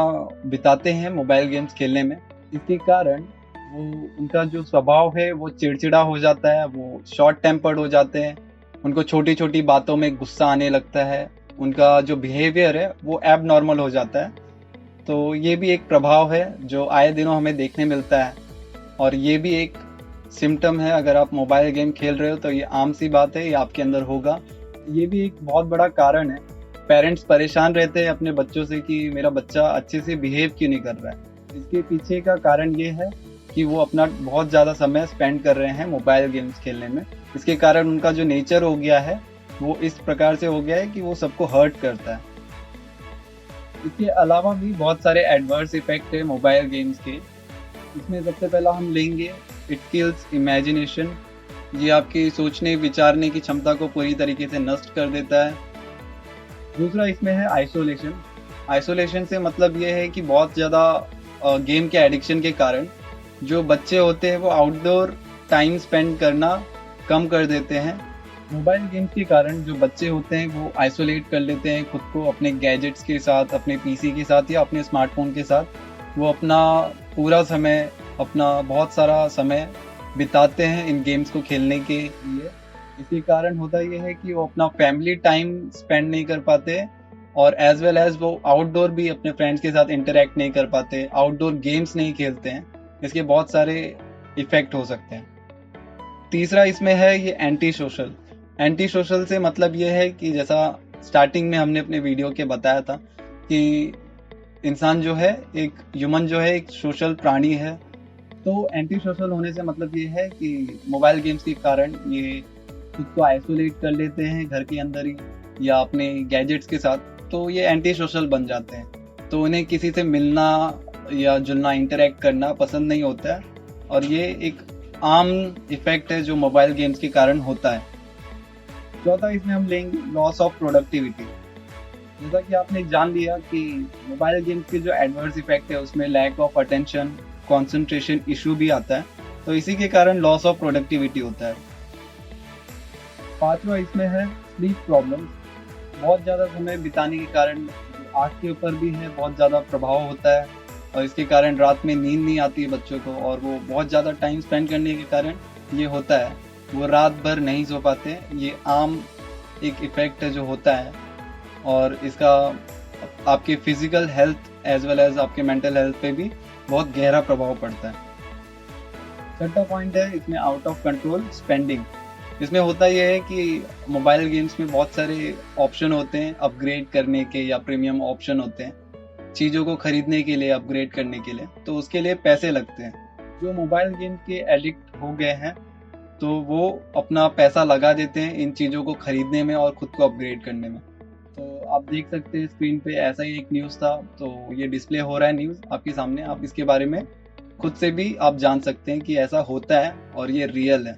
बिताते हैं मोबाइल गेम्स खेलने में, इसके कारण वो उनका जो स्वभाव है वो चिड़चिड़ा हो जाता है, वो शॉर्ट टेम्पर्ड हो जाते हैं, उनको छोटी छोटी बातों में गुस्सा आने लगता है, उनका जो बिहेवियर है वो एब नॉर्मल हो जाता है। तो ये भी एक प्रभाव है जो आए दिनों हमें देखने मिलता है और ये भी एक सिम्टम है। अगर आप मोबाइल गेम खेल रहे हो तो ये आम सी बात है, ये आपके अंदर होगा। ये भी एक बहुत बड़ा कारण है। पेरेंट्स परेशान रहते हैं अपने बच्चों से कि मेरा बच्चा अच्छे से बिहेव क्यों नहीं कर रहा है। इसके पीछे का कारण ये है कि वो अपना बहुत ज़्यादा समय स्पेंड कर रहे हैं मोबाइल गेम्स खेलने में। इसके कारण उनका जो नेचर हो गया है वो इस प्रकार से हो गया है कि वो सबको हर्ट करता है। इसके अलावा भी बहुत सारे एडवर्स इफेक्ट है मोबाइल गेम्स के। इसमें सबसे पहला हम लेंगे इट किल्स इमेजिनेशन। ये आपकी सोचने विचारने की क्षमता को पूरी तरीके से नष्ट कर देता है। दूसरा इसमें है आइसोलेशन। आइसोलेशन से मतलब ये है कि बहुत ज़्यादा गेम के एडिक्शन के कारण जो बच्चे होते हैं वो आउटडोर टाइम स्पेंड करना कम कर देते हैं मोबाइल गेम्स के कारण जो बच्चे होते हैं वो आइसोलेट कर लेते हैं खुद को अपने गैजेट्स के साथ, अपने पीसी के साथ या अपने स्मार्टफोन के साथ। वो अपना पूरा समय, अपना बहुत सारा समय बिताते हैं इन गेम्स को खेलने के लिए। इसके कारण होता ये है कि वो अपना फैमिली टाइम स्पेंड नहीं कर पाते और एज वेल एज वो आउटडोर भी अपने फ्रेंड्स के साथ इंटरेक्ट नहीं कर पाते, आउटडोर गेम्स नहीं खेलते हैं। इसके बहुत सारे इफेक्ट हो सकते हैं। तीसरा इसमें है ये एंटी सोशल। एंटी सोशल से मतलब ये है कि जैसा स्टार्टिंग में हमने अपने वीडियो के बताया था कि इंसान जो है, एक ह्यूमन जो है, एक सोशल प्राणी है। तो एंटी सोशल होने से मतलब ये है कि मोबाइल गेम्स के कारण ये खुद को आइसोलेट कर लेते हैं घर के अंदर ही या अपने गैजेट्स के साथ, तो ये एंटी सोशल बन जाते हैं। तो उन्हें किसी से मिलना या जुलना, इंटरेक्ट करना पसंद नहीं होता है और ये एक आम इफेक्ट है जो मोबाइल गेम्स के कारण होता है। चौथा इसमें हम लेंगे लॉस ऑफ प्रोडक्टिविटी। जैसा कि आपने जान लिया कि मोबाइल गेम्स के जो एडवर्स इफेक्ट है उसमें lack of attention, concentration issue भी आता है, तो इसी के कारण लॉस ऑफ प्रोडक्टिविटी होता है। पांचवा इसमें है स्लीप प्रॉब्लम्स। बहुत ज़्यादा समय बिताने के कारण आँख के ऊपर भी है बहुत ज़्यादा प्रभाव होता है और इसके कारण रात में नींद नहीं आती है बच्चों को और वो बहुत ज़्यादा टाइम स्पेंड करने के कारण ये होता है, वो रात भर नहीं सो पाते। ये आम एक इफेक्ट है जो होता है और इसका आपके physical health as well as आपके मेंटल हेल्थ पे भी बहुत गहरा प्रभाव पड़ता है। छठा पॉइंट है इसमें आउट ऑफ कंट्रोल स्पेंडिंग। इसमें होता यह है कि मोबाइल गेम्स में बहुत सारे ऑप्शन होते हैं अपग्रेड करने के या प्रीमियम ऑप्शन होते हैं चीज़ों को खरीदने के लिए, अपग्रेड करने के लिए, तो उसके लिए पैसे लगते हैं। जो मोबाइल गेम के एडिक्ट हो गए हैं तो वो अपना पैसा लगा देते हैं इन चीज़ों को खरीदने में और खुद को अपग्रेड करने में। तो आप देख सकते हैं स्क्रीन पे ऐसा ही एक न्यूज़ था, तो ये डिस्प्ले हो रहा है न्यूज़ आपके सामने। आप इसके बारे में खुद से भी आप जान सकते हैं कि ऐसा होता है और ये रियल है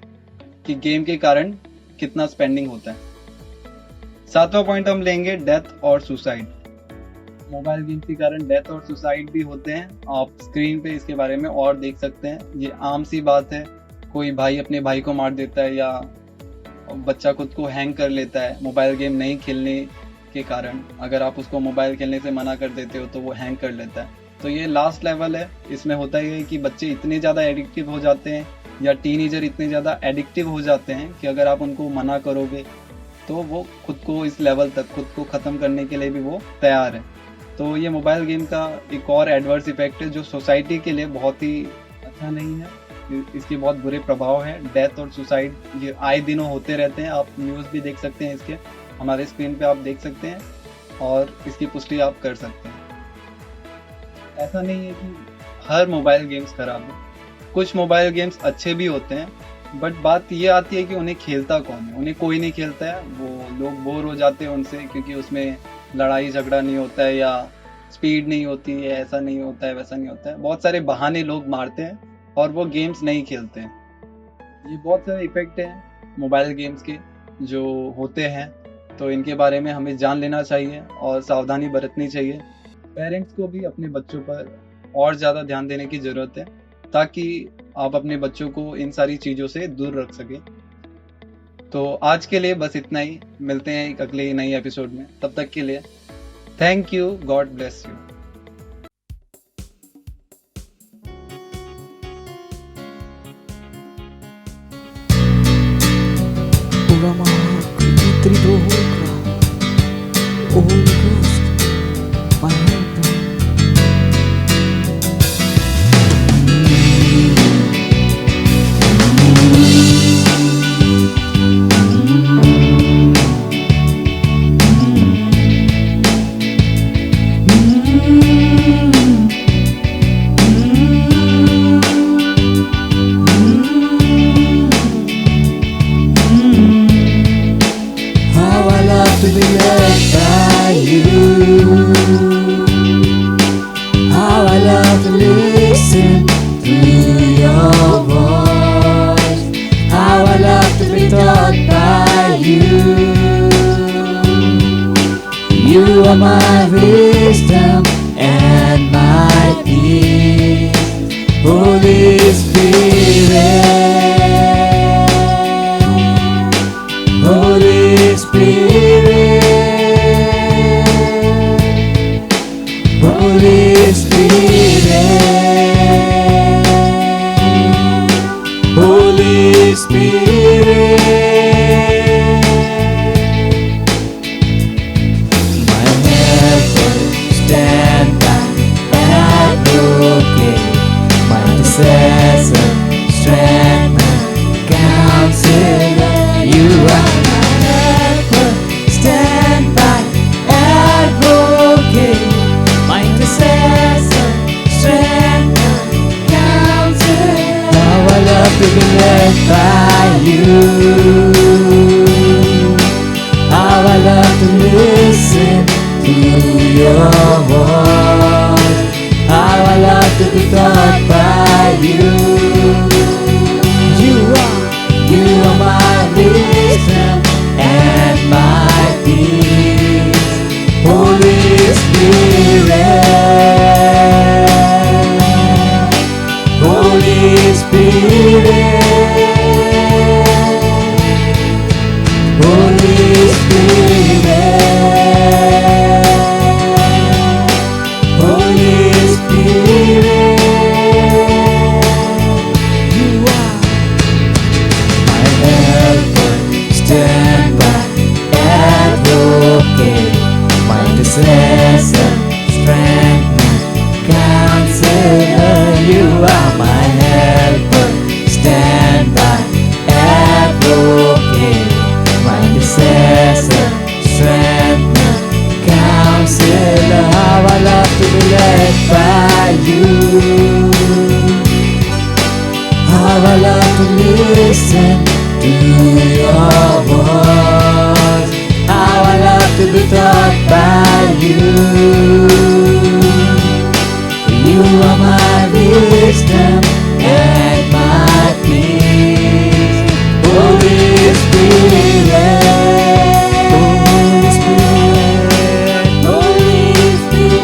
कि गेम के कारण कितना स्पेंडिंग होता है। सातवां पॉइंट हम लेंगे डेथ और सुसाइड। मोबाइल गेम के कारण डेथ और सुसाइड भी होते हैं। आप स्क्रीन पे इसके बारे में और देख सकते हैं। ये आम सी बात है, कोई भाई अपने भाई को मार देता है या बच्चा खुद को हैंग कर लेता है मोबाइल गेम नहीं खेलने के कारण। अगर आप उसको मोबाइल खेलने से मना कर देते हो तो वो हैंग कर लेता है। तो ये लास्ट लेवल है। इसमें होता ही है कि बच्चे इतने ज़्यादा एडिक्टिव हो जाते हैं या टीनेजर इतने ज़्यादा एडिक्टिव हो जाते हैं कि अगर आप उनको मना करोगे तो वो खुद को इस लेवल तक, खुद को ख़त्म करने के लिए भी वो तैयार है। तो ये मोबाइल गेम का एक और एडवर्स इफेक्ट है जो सोसाइटी के लिए बहुत ही अच्छा नहीं है। इसके बहुत बुरे प्रभाव हैं। डेथ और सुसाइड ये आए दिनों होते रहते हैं। आप न्यूज़ भी देख सकते हैं, इसके हमारे स्क्रीन पे आप देख सकते हैं और इसकी पुष्टि आप कर सकते हैं। ऐसा नहीं है कि हर मोबाइल गेम्स खराब है, कुछ मोबाइल गेम्स अच्छे भी होते हैं, बट बात ये आती है कि उन्हें खेलता कौन है। उन्हें कोई नहीं खेलता है, वो लोग बोर हो जाते हैं उनसे क्योंकि उसमें लड़ाई झगड़ा नहीं होता है या स्पीड नहीं होती है, ऐसा नहीं होता है, वैसा नहीं होता है। बहुत सारे बहाने लोग मारते हैं और वो गेम्स नहीं खेलते हैं। ये बहुत सारे इफेक्ट हैं मोबाइल गेम्स के जो होते हैं, तो इनके बारे में हमें जान लेना चाहिए और सावधानी बरतनी चाहिए। पेरेंट्स को भी अपने बच्चों पर और ज़्यादा ध्यान देने की ज़रूरत है ताकि आप अपने बच्चों को इन सारी चीज़ों से दूर रख सकें। तो आज के लिए बस इतना ही। मिलते हैं एक अगले नई एपिसोड में। तब तक के लिए thank you, God bless you. You are my wisdom and my peace, Holy Spirit. Spirit, my helper, stand by, advocate, my intercessor, strength, counselor. You are my helper, stand by, advocate, my intercessor, strength, counselor. How I love to be led by you. How I love to listen to your voice. How I love to be taught by you. You are my wisdom and my peace. Holy Spirit, Holy Spirit, Holy Spirit, Holy Spirit. You are my helper, stand by, advocate, my intercessor, strength, counselor. You are my helper, stand by, advocate, my intercessor, strength, counselor. How I love to be led by you. How I love to listen to your voice. How I love to be taught by you. You are my wisdom and my peace. Holy Spirit, Holy Spirit, Holy Spirit,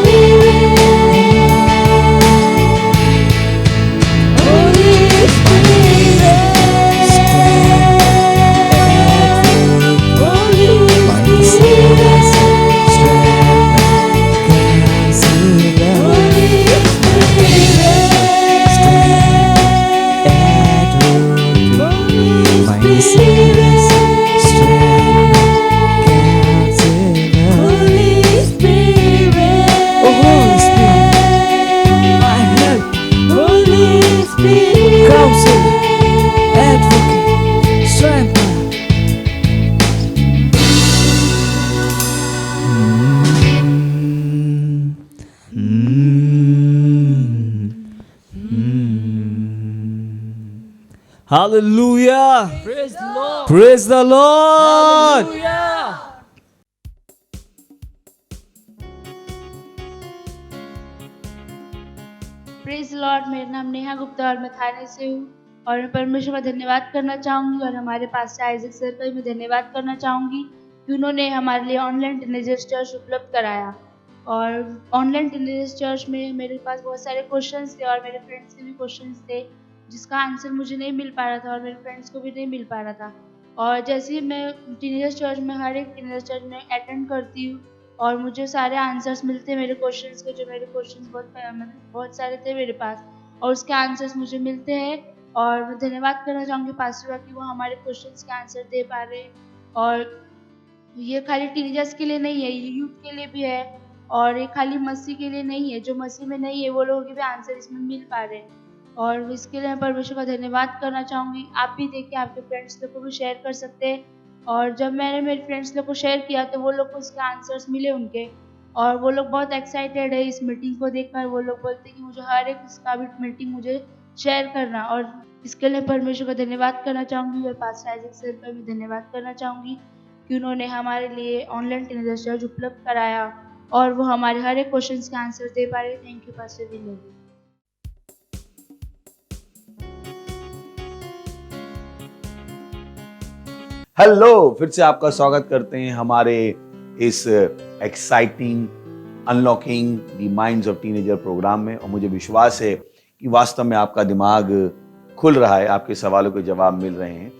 Holy Spirit, Holy Spirit, Hallelujah! Praise the Lord. Praise the Lord! Hallelujah. Praise Lord. मेरा नाम नेहा गुप्ता और मैं थाने से हूँ और मैं परमेश्वर का धन्यवाद करना चाहूँगी और हमारे पास से आइजक सर का भी मैं धन्यवाद करना चाहूँगी कि उन्होंने हमारे लिए ऑनलाइन टीनेजर्स चर्च उपलब्ध कराया। और ऑनलाइन टीनेजर्स चर्च में मेरे पास बहुत सारे क्वेश्चंस थे और मेरे फ्रेंड्स के भी क्वेश्चंस थे जिसका आंसर मुझे नहीं मिल पा रहा था और मेरे फ्रेंड्स को भी नहीं मिल पा रहा था। और जैसे ही मैं टीनेजर्स चर्च में हर एक टीनेजर्स चर्च में अटेंड करती हूँ और मुझे सारे आंसर्स मिलते हैं मेरे क्वेश्चंस के, जो मेरे क्वेश्चंस बहुत सारे थे मेरे पास और उसके आंसर्स मुझे मिलते हैं। और मैं धन्यवाद करना चाहूँगी पास्टर का कि वो हमारे क्वेश्चंस के आंसर दे पा रहे हैं। और ये खाली टीनेजर्स के लिए नहीं है, ये यूथ के लिए भी है और ये खाली मसीह के लिए नहीं है। जो मसीह में नहीं है वो लोगों के भी आंसर इसमें मिल पा रहे हैं और इसके लिए मैं परमेश्वर का धन्यवाद करना चाहूँगी। आप भी देखिए, आपके फ्रेंड्स लोग को भी शेयर कर सकते हैं। और जब मैंने मेरे फ्रेंड्स लोग को शेयर किया तो वो लोग को उसके आंसर्स मिले उनके और वो लोग बहुत एक्साइटेड है इस मीटिंग को देखकर। वो लोग बोलते हैं कि मुझे हर एक इसका भी मीटिंग मुझे शेयर करना और इसके लिए परमेश्वर का धन्यवाद करना चाहूँगी। और पास्टर आइजक सर का भी धन्यवाद करना चाहूँगी कि उन्होंने हमारे लिए ऑनलाइन टीनेजर्स चर्च उपलब्ध कराया और वो हमारे हर एक क्वेश्चन के आंसर दे पा रहे। Thank you pastor Vinod. Hello, फिर से आपका स्वागत करते हैं हमारे इस exciting unlocking the minds of teenager programme में। और मुझे विश्वास है कि वास्तव में आपका दिमाग खुल रहा है, आपके सवालों के जवाब मिल रहे हैं।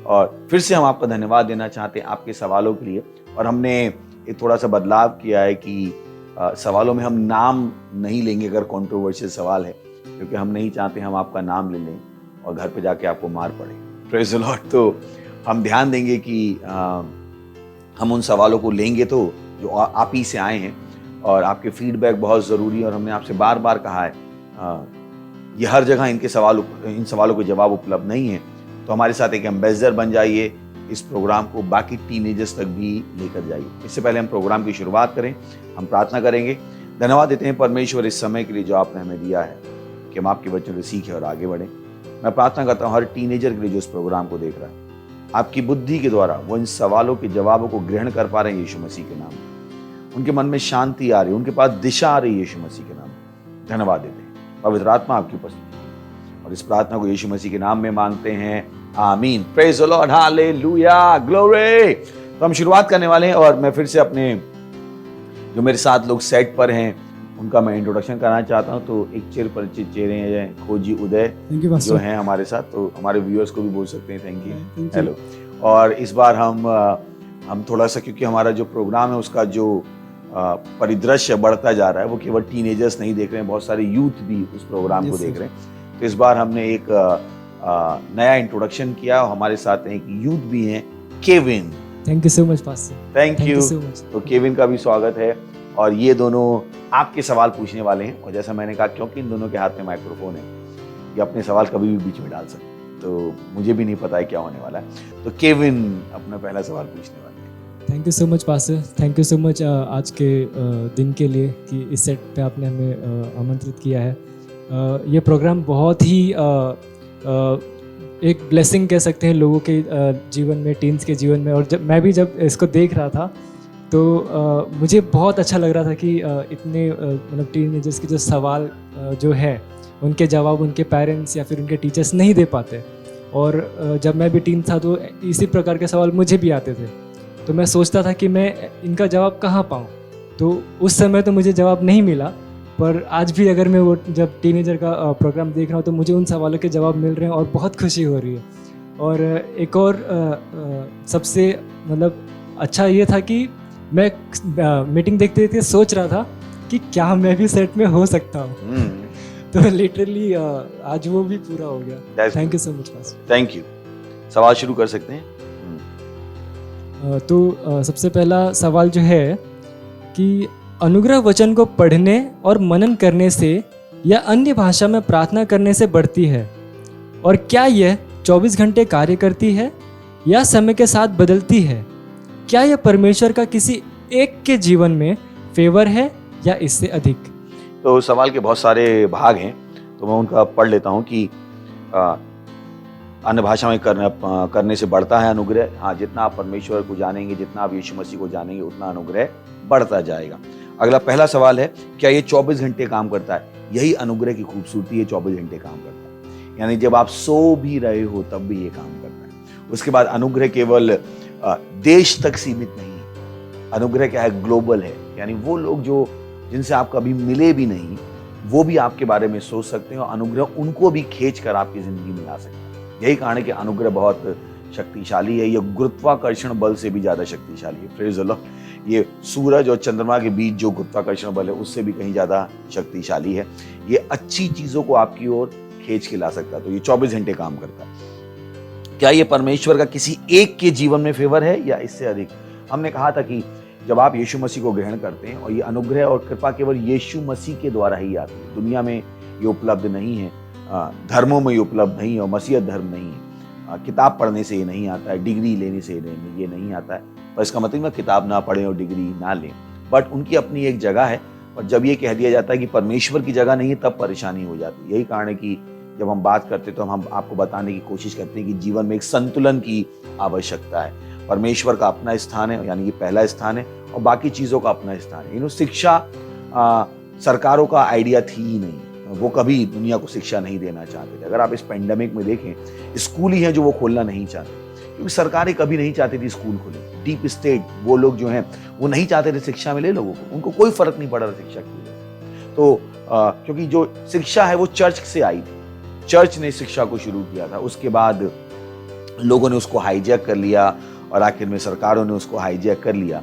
और फिर से हम आपका धन्यवाद देना चाहते हैं आपके सवालों के लिए। और हमने एक थोड़ा सा बदलाव किया है कि सवालों में हम नाम नहीं लेंगे अगर कंट्रोवर्शियल सवाल है, क्योंकि हम नहीं चाहते हम आपका नाम ले लें और घर पे जाके आपको मार पड़े। Praise the Lord. तो हम ध्यान देंगे कि हम उन सवालों को लेंगे तो जो आप ही से आए हैं, और आपके फीडबैक बहुत ज़रूरी है। और हमने आपसे बार बार कहा है, ये हर जगह इन सवालों के जवाब उपलब्ध नहीं है। तो हमारे साथ एक एम्बेसडर बन जाइए, इस प्रोग्राम को बाकी टीनेजर्स तक भी लेकर जाइए। इससे पहले हम प्रोग्राम की शुरुआत करें, हम प्रार्थना करेंगे। धन्यवाद देते हैं परमेश्वर इस समय के लिए जो आपने हमें दिया है कि हम आपके बच्चों से सीखें और आगे बढ़ें। मैं प्रार्थना करता हूँ हर टीनेजर के लिए जो इस प्रोग्राम को देख रहा है, आपकी बुद्धि के द्वारा वो इन सवालों के जवाबों को ग्रहण कर पा रहे हैं यीशु मसीह के नाम में। उनके मन में शांति आ रही है, उनके पास दिशा आ रही है यीशु मसीह के नाम में। धन्यवाद देते हैं, पवित्र आत्मा आपकी उपस्थिति है। और इस प्रार्थना को यीशु मसीह के नाम में मांगते हैं, आमीन। Praise the Lord, hallelujah, glory. तो हम शुरुआत करने वाले हैं, और मैं फिर से अपने जो मेरे साथ लोग सेट पर हैं उनका मैं इंट्रोडक्शन करना चाहता हूं। तो एक चिर परिचित चेहरे हैं, खोजी उदय जो हैं हमारे साथ, तो हमारे व्यूअर्स को भी बोल सकते हैं थैंक यू, हेलो। और इस बार हम थोड़ा सा, क्योंकि हमारा जो प्रोग्राम है उसका जो परिदृश्य बढ़ता जा रहा है, वो केवल टीनेजर्स नहीं देख रहे हैं, बहुत सारे यूथ भी उस प्रोग्राम को देख रहे हैं। तो इस बार हमने एक नया इंट्रोडक्शन किया, और हमारे साथ एक यूथ भी हैं, Kevin. Thank you so much pastor, thank you so much. तो केविन का भी स्वागत है, और ये दोनों आपके सवाल पूछने वाले हैं। और जैसा मैंने कहा, क्योंकि इन दोनों के हाथ में माइक्रोफोन है, ये अपने सवाल कभी भी बीच में डाल सकते, तो मुझे भी नहीं पता है क्या होने वाला है। तो केविन अपना पहला सवाल पूछने वाले हैं। Thank you so much pastor, thank you so much आज के दिन के लिए कि इस सेट पे आपने हमें आमंत्रित किया है। ये प्रोग्राम बहुत ही एक ब्लेसिंग कह सकते हैं लोगों के जीवन में, टीन्स के जीवन में। और मैं भी जब इसको देख रहा था तो मुझे बहुत अच्छा लग रहा था कि इतने मतलब टीनेजर्स के जो सवाल जो है उनके जवाब उनके पेरेंट्स या फिर उनके टीचर्स नहीं दे पाते। और जब मैं भी टीन था तो इसी प्रकार के सवाल मुझे भी आते थे, तो मैं सोचता था कि मैं इनका जवाब कहाँ पाऊँ। तो उस समय तो मुझे जवाब नहीं मिला, पर आज भी अगर मैं वो जब टीनेजर का प्रोग्राम देख रहा हूँ तो मुझे उन सवालों के जवाब मिल रहे हैं और बहुत खुशी हो रही है। और एक और सबसे मतलब अच्छा ये था कि मैं मीटिंग देखते देखते सोच रहा था कि क्या मैं भी सेट में हो सकता हूँ। तो लिटरली आज वो भी पूरा हो गया। Thank you so much pastor. Thank you. सवाल शुरू कर सकते हैं। तो सबसे पहला सवाल जो है कि अनुग्रह वचन को पढ़ने और मनन करने से या अन्य भाषा में प्रार्थना करने से बढ़ती है, और क्या यह 24 घंटे कार्य करती है या समय के साथ बदलती है? क्या यह परमेश्वर का किसी एक के जीवन में फेवर है या इससे अधिक? तो सवाल के बहुत सारे भाग हैं, तो मैं उनका पढ़ लेता हूँ कि अन्य भाषा में करने से बढ़ता है अनुग्रह। हाँ, जितना आप परमेश्वर को जानेंगे, जितना आप यीशु मसीह को जानेंगे, उतना अनुग्रह बढ़ता जाएगा। अगला पहला सवाल है, क्या ये 24 घंटे काम करता है? यही अनुग्रह की खूबसूरती है, 24 घंटे काम करता है। यानी जब आप सो भी रहे हो तब भी ये काम करता है। उसके बाद अनुग्रह केवल देश तक सीमित नहीं है, अनुग्रह क्या है, ग्लोबल है। यानी वो लोग जो जिनसे आप कभी मिले भी नहीं, वो भी आपके बारे में सोच सकते हैं, और अनुग्रह उनको भी खींच कर आपकी जिंदगी में ला सकता है। यही कारण है कि अनुग्रह बहुत शक्तिशाली है। ये गुरुत्वाकर्षण बल से भी ज्यादा शक्तिशाली है। Praise the Lord. ये सूरज और चंद्रमा के बीच जो गुरुत्वाकर्षण बल है उससे भी कहीं ज्यादा शक्तिशाली है। ये अच्छी चीजों को आपकी ओर खींच के ला सकता है। तो ये 24 घंटे काम करता है। क्या ये परमेश्वर का किसी एक के जीवन में फेवर है या इससे अधिक? हमने कहा था कि जब आप यीशु मसीह को ग्रहण करते हैं, और ये अनुग्रह और कृपा केवल यीशु मसीह के द्वारा ही आती है, दुनिया में ये उपलब्ध नहीं है, धर्मों में ये उपलब्ध नहीं है, और मसीहत धर्म नहीं है। किताब पढ़ने से ये नहीं आता है, डिग्री लेने से ये नहीं आता है। पर इसका मतलब मैं किताब ना पढ़ें और डिग्री ना लें, बट उनकी अपनी एक जगह है। और जब ये कह दिया जाता है कि परमेश्वर की जगह नहीं है, तब परेशानी हो जाती है। यही कारण है कि जब हम बात करते तो हम आपको बताने की कोशिश करते हैं कि जीवन में एक संतुलन की आवश्यकता है। परमेश्वर का अपना स्थान है, यानी ये पहला स्थान है, और बाकी चीजों का अपना स्थान है। शिक्षा सरकारों का आइडिया थी ही नहीं, वो कभी दुनिया को शिक्षा नहीं देना चाहते थे। अगर आप इस पेंडेमिक में देखें, स्कूल ही हैं जो वो खोलना नहीं चाहते, क्योंकि सरकारें कभी नहीं चाहती थी स्कूल खोले। डीप स्टेट वो लोग जो हैं वो नहीं चाहते थे शिक्षा मिले लोगों को, उनको कोई फर्क नहीं पड़ रहा शिक्षा की वजह। तो क्योंकि जो शिक्षा है वो चर्च से आई थी, चर्च ने शिक्षा को शुरू किया था, उसके बाद लोगों ने उसको हाईजैक कर लिया, और आखिर में सरकारों ने उसको हाईजैक कर लिया।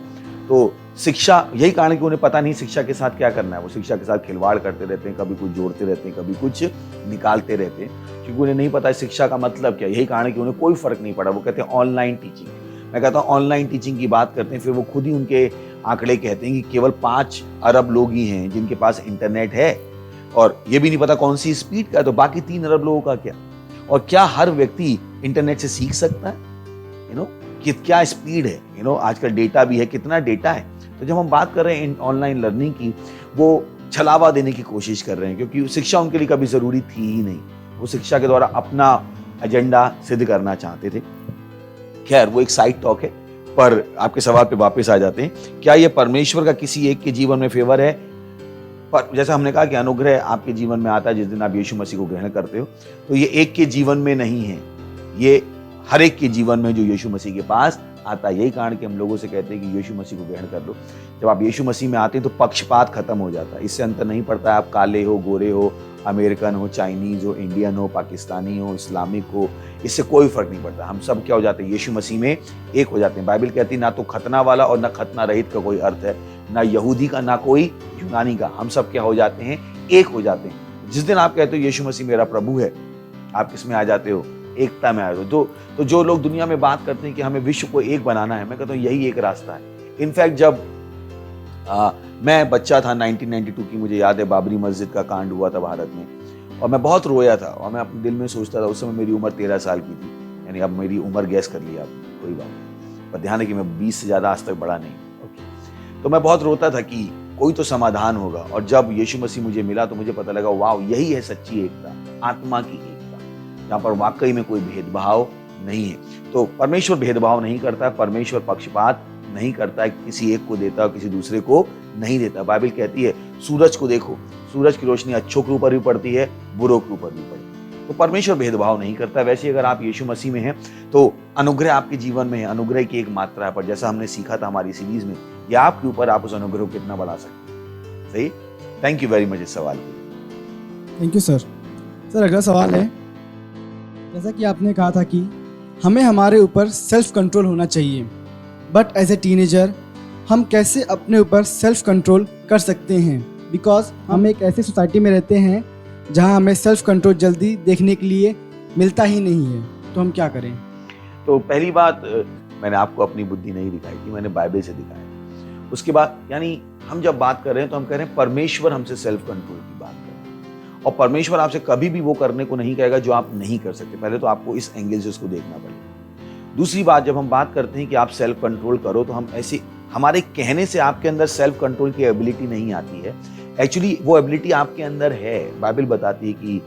तो शिक्षा, यही कारण है कि उन्हें पता नहीं शिक्षा के साथ क्या करना है। वो शिक्षा के साथ खिलवाड़ करते रहते हैं, कभी कुछ जोड़ते रहते हैं, कभी कुछ निकालते रहते हैं, क्योंकि उन्हें नहीं पता है शिक्षा का मतलब क्या है। यही कारण है कि उन्हें कोई फर्क नहीं पड़ा। वो कहते हैं ऑनलाइन टीचिंग। मैं कहता हूँ ऑनलाइन टीचिंग की बात करते हैं, फिर वो खुद ही उनके आंकड़े कहते हैं कि केवल 5 अरब लोग ही हैं जिनके पास इंटरनेट है, और ये भी नहीं पता कौन सी स्पीड का है, तो बाकी 3 अरब लोगों का क्या। और क्या हर व्यक्ति इंटरनेट से सीख सकता है? कि क्या स्पीड है, आजकल डेटा भी है, कितना डेटा है। तो जब हम बात कर रहे हैं ऑनलाइन लर्निंग की, वो छलावा देने की कोशिश कर रहे हैं, क्योंकि शिक्षा उनके लिए कभी जरूरी थी ही नहीं। वो शिक्षा के द्वारा अपना एजेंडा सिद्ध करना चाहते थे। खैर, वो एक साइड टॉक है, पर आपके सवाल पे वापस आ जाते हैं। क्या ये परमेश्वर का किसी एक के जीवन में फेवर है? पर जैसा हमने कहा कि अनुग्रह आपके जीवन में आता है जिस दिन आप यीशु मसीह को ग्रहण करते हो, तो ये एक के जीवन में नहीं है, ये हर एक के जीवन में जो यीशु मसीह के पास आता है। यही कारण कि हम लोगों से कहते हैं कि यीशु मसीह को ग्रहण कर लो। जब आप यीशु मसीह में आते हैं तो पक्षपात खत्म हो जाता है। इससे अंतर नहीं पड़ता है आप काले हो, गोरे हो, अमेरिकन हो, चाइनीज हो, इंडियन हो, पाकिस्तानी हो, इस्लामिक हो, इससे कोई फर्क नहीं पड़ता। हम सब क्या हो जाते हैं? यीशु मसीह में एक हो जाते हैं। बाइबल कहती है ना तो खतना वाला और ना खतना रहित का कोई अर्थ है, ना यहूदी का ना कोई यूनानी का। हम सब क्या हो जाते हैं? एक हो जाते हैं। जिस दिन आप कहते हो यीशु मसीह मेरा प्रभु है, आप किस में आ जाते हो? एकता में आ जाते हो। तो जो लोग दुनिया में बात करते हैं कि हमें विश्व को एक बनाना है, मैं कहता हूँ यही एक रास्ता है। इनफैक्ट जब मैं बच्चा था 1992 की मुझे याद है, बाबरी मस्जिद का कांड हुआ था भारत में, और मैं बहुत रोया था। और मैं अपने दिल में सोचता था, उस समय मेरी उम्र 13 साल की थी, यानी अब मेरी उम्र गैस कर लिया आपने, कोई बात नहीं, पर ध्यान है कि मैं 20 से ज़्यादा आज तक बड़ा नहीं। ओके, तो मैं बहुत रोता था कि कोई तो समाधान होगा। और जब यीशु मसीह मुझे मिला तो मुझे पता लगा, वाह, यही है सच्ची एकता, आत्मा की एकता, जहाँ पर वाकई में कोई भेदभाव नहीं है। तो परमेश्वर भेदभाव नहीं करता, परमेश्वर पक्षपात नहीं करता है, किसी एक को देता है किसी दूसरे को नहीं देता। बाइबल कहती है सूरज को देखो, सूरज की रोशनी अच्छों के ऊपर भी पड़ती है, बुरों के ऊपर भी पड़ती है। तो परमेश्वर भेदभाव नहीं करता। वैसे अगर आप यीशु मसीह में हैं तो अनुग्रह आपके जीवन में है, अनुग्रह की एक मात्रा है, पर जैसा हमने सीखा था हमारी सीरीज में, या आपके ऊपर आप उस अनुग्रह को कितना बढ़ा सकते हैं। सही। थैंक यू वेरी मच इस सवाल के लिए। Thank you sir. सर, अगला सवाल है, जैसा कि आपने कहा था कि हमें हमारे ऊपर सेल्फ कंट्रोल होना चाहिए, बट एज ए टीनेजर हम कैसे अपने ऊपर सेल्फ कंट्रोल कर सकते हैं? बिकॉज हम एक ऐसी सोसाइटी में रहते हैं जहां हमें सेल्फ कंट्रोल जल्दी देखने के लिए मिलता ही नहीं है, तो हम क्या करें? तो पहली बात, मैंने आपको अपनी बुद्धि नहीं दिखाई थी, मैंने बाइबल से दिखाया। उसके बाद यानी हम जब बात कर रहे हैं तो हम कह रहे हैं परमेश्वर हमसे सेल्फ कंट्रोल की बात कर रहे हैं, और परमेश्वर आपसे कभी भी वो करने को नहीं कहेगा जो आप नहीं कर सकते। पहले तो आपको इस एंगल से उसको देखना पड़ेगा। दूसरी बात, जब हम बात करते हैं कि आप सेल्फ कंट्रोल करो, तो हम ऐसे, हमारे कहने से आपके अंदर सेल्फ कंट्रोल की एबिलिटी नहीं आती है। एक्चुअली वो एबिलिटी आपके अंदर है। बाइबल बताती है कि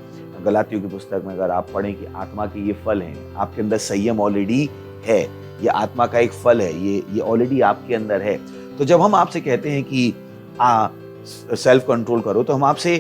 गलातियों की पुस्तक में अगर आप पढ़ें कि आत्मा के ये फल हैं, आपके अंदर संयम ऑलरेडी है, ये आत्मा का एक फल है, ये ऑलरेडी आपके अंदर है। तो जब हम आपसे कहते हैं कि सेल्फ कंट्रोल करो, तो हम आपसे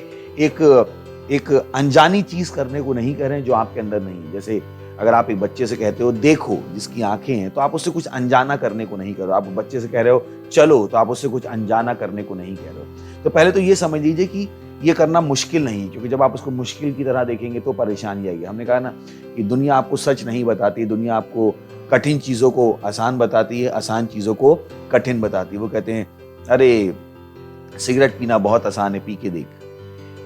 एक अनजानी चीज करने को नहीं कह रहे हैं जो आपके अंदर नहीं है। जैसे अगर आप एक बच्चे से कहते हो देखो, जिसकी आंखें हैं, तो आप उससे कुछ अनजाना करने को नहीं कर रहे हो। आप बच्चे से कह रहे हो चलो, तो आप उससे कुछ अनजाना करने को नहीं कह रहे हो। तो पहले तो ये समझ लीजिए कि ये करना मुश्किल नहीं है, क्योंकि जब आप उसको मुश्किल की तरह देखेंगे तो परेशानी आएगी। हमने कहा ना कि दुनिया आपको सच नहीं बताती, दुनिया आपको कठिन चीज़ों को आसान बताती है, आसान चीज़ों को कठिन बताती है। वो कहते हैं अरे सिगरेट पीना बहुत आसान है, पी के देख,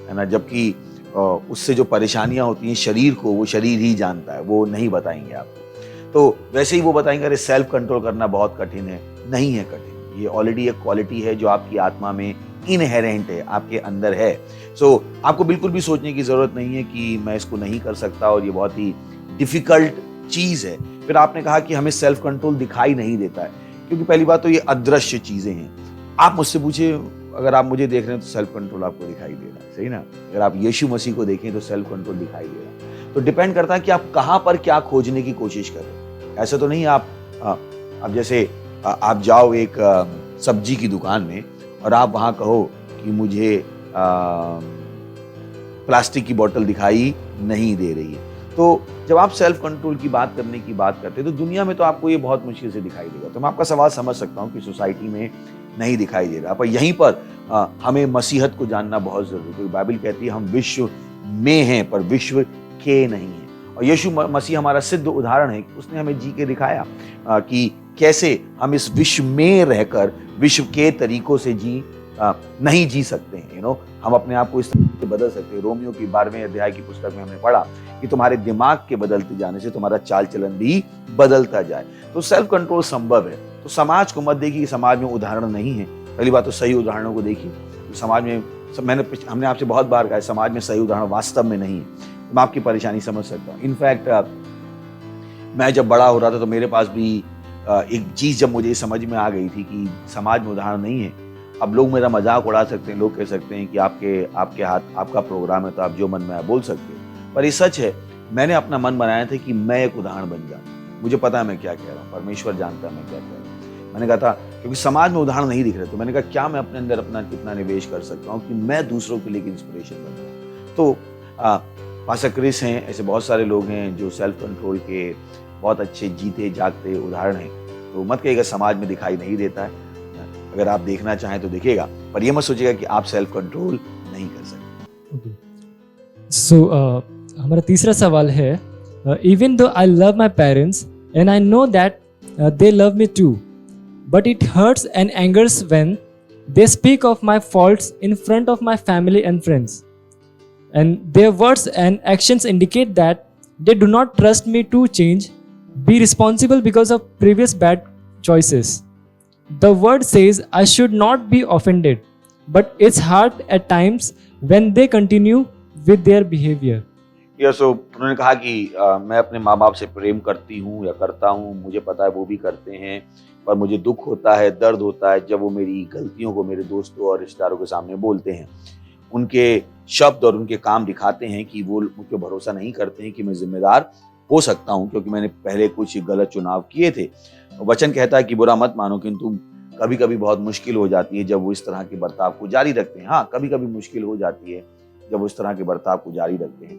है ना, जबकि उससे जो परेशानियां होती हैं शरीर को, वो शरीर ही जानता है, वो नहीं बताएंगे आपको। तो वैसे ही वो बताएंगे अरे सेल्फ कंट्रोल करना बहुत कठिन है। नहीं है कठिन, ये ऑलरेडी एक क्वालिटी है जो आपकी आत्मा में इनहेरेंट है, आपके अंदर है। सो आपको बिल्कुल भी सोचने की जरूरत नहीं है कि मैं इसको नहीं कर सकता और ये बहुत ही डिफिकल्ट चीज है। फिर आपने कहा कि हमें सेल्फ कंट्रोल दिखाई नहीं देता है, क्योंकि पहली बात तो ये अदृश्य चीजें हैं। आप मुझसे पूछिए, अगर आप मुझे देख रहे हैं तो सेल्फ कंट्रोल आपको दिखाई दे रहा है, सही ना। अगर आप यीशु मसीह को देखें तो सेल्फ कंट्रोल दिखाई दे रहा है। तो डिपेंड करता है कि आप कहां पर क्या खोजने की कोशिश कर रहे हैं। ऐसा तो नहीं आप अब जैसे आप जाओ एक सब्जी की दुकान में और आप वहां कहो कि मुझे प्लास्टिक की बोतल दिखाई नहीं दे रही है। तो जब आप सेल्फ कंट्रोल की बात करने की बात करते हैं तो दुनिया में तो आपको ये बहुत मुश्किल से दिखाई देगा। तो मैं आपका सवाल समझ सकता हूँ कि सोसाइटी में नहीं दिखाई दे रहा, पर यहीं पर हमें मसीहत को जानना बहुत जरूरी है। क्योंकि बाइबल कहती है हम विश्व में हैं पर विश्व के नहीं हैं। और यीशु मसीह हमारा सिद्ध उदाहरण है। उसने हमें जी के दिखाया कि कैसे हम इस विश्व में रहकर विश्व के तरीकों से नहीं जी सकते हैं। हम अपने आप को इस तरह से बदल सकते हैं। रोमियो की 12वें अध्याय की पुस्तक में हमने पढ़ा कि तुम्हारे दिमाग के बदलते जाने से तुम्हारा चाल चलन भी बदलता जाए। तो सेल्फ कंट्रोल संभव है। तो समाज को मत देखिए कि समाज में उदाहरण नहीं है। पहली बात तो सही उदाहरणों को देखिए। समाज में हमने आपसे बहुत बार कहा है, समाज में सही उदाहरण वास्तव में नहीं है। तो मैं आपकी परेशानी समझ सकता हूँ। इनफैक्ट मैं जब बड़ा हो रहा था तो मेरे पास भी एक चीज जब मुझे समझ में आ गई थी कि समाज में उदाहरण नहीं है। अब लोग मेरा मजाक उड़ा सकते हैं, लोग कह सकते हैं कि आपके हाथ आपका प्रोग्राम है तो आप जो मन में आए बोल सकते हो, पर ये सच है। मैंने अपना मन बनाया था कि मैं एक उदाहरण बन जाऊं। मुझे पता है मैं क्या कह रहा हूँ, परमेश्वर जानता है मैं क्या कह रहा हूँ। मैंने कहा था क्योंकि समाज में उदाहरण नहीं दिख रहे, तो मैंने कहा क्या मैं अपने अंदर अपना कितना निवेश कर सकता हूँ कि मैं दूसरों के लिए एक इंस्पिरेशन बन जाऊँ। तो पास्टर क्रिस हैं, ऐसे बहुत सारे लोग हैं जो सेल्फ कंट्रोल के बहुत अच्छे जीते जागते उदाहरण हैं। तो मत कहिएगा समाज में दिखाई नहीं देता है। अगर आप देखना चाहें तो दिखेगा, पर ये मत सोचिएगा कि आप सेल्फ कंट्रोल नहीं कर सकते। सो हमारा तीसरा सवाल है, even though I love my parents and I know that they love me too, but it hurts and angers when they speak of my faults in front of my family and friends, and their words and actions indicate that they do not trust me to change, be responsible because of previous bad choices. The word says I should not be offended, but it's hard at times when they continue with their behavior. so उन्होंने कहा कि मैं अपने माँ बाप से प्रेम करती हूँ या करता हूँ, मुझे पता है वो भी करते हैं, पर मुझे दुख होता है, दर्द होता है जब वो मेरी गलतियों को मेरे दोस्तों और रिश्तेदारों के सामने बोलते हैं। उनके शब्द और उनके काम दिखाते हैं कि वो मुझ पर भरोसा नहीं करते हैं कि मैं जिम्मेदार हो सकता हूं, क्योंकि मैंने पहले कुछ गलत चुनाव किए थे। वचन कहता है कि बुरा मत मानो, किंतु कभी कभी बहुत मुश्किल हो जाती है जब वो इस तरह के बर्ताव को जारी रखते हैं। हाँ, कभी कभी मुश्किल हो जाती है जब वो इस तरह के बर्ताव को जारी रखते हैं,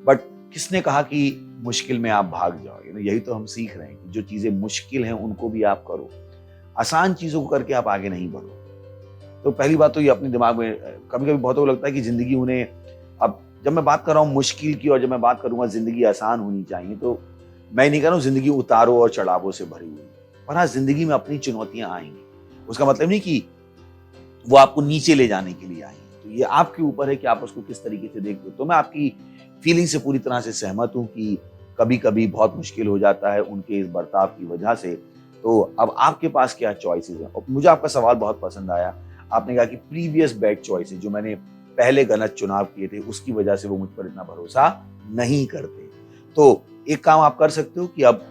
बट किसने कहा कि मुश्किल में आप भाग जाओ। यही तो हम सीख रहे हैं कि जो चीजें मुश्किल हैं उनको भी आप करो, आसान चीजों को करके आप आगे नहीं बढ़ो। तो पहली बात तो ये अपने दिमाग में, कभी कभी बहुत लगता है कि जिंदगी उन्हें, अब जब मैं बात कर रहा हूँ मुश्किल की और जब मैं बात करूंगा जिंदगी आसान होनी चाहिए, तो मैं नहीं कह रहा हूँ जिंदगी उतारों और चढ़ावों से भरी हुई, पर हाँ जिंदगी में अपनी चुनौतियां आएंगी। उसका मतलब नहीं कि वो आपको नीचे ले जाने के लिए आएंगी, तो ये आपके ऊपर है कि आप उसको किस तरीके से देखते हो। तो मैं आपकी फीलिंग से पूरी तरह से सहमत हूँ कि कभी कभी बहुत मुश्किल हो जाता है उनके इस बर्ताव की वजह से। तो अब आपके पास क्या चॉइसेस हैं। और मुझे आपका सवाल बहुत पसंद आया। आपने कहा कि प्रीवियस बैड चॉइसेस, जो मैंने पहले गलत चुनाव किए थे उसकी वजह से वो मुझ पर इतना भरोसा नहीं करते। तो एक काम आप कर सकते हो कि अब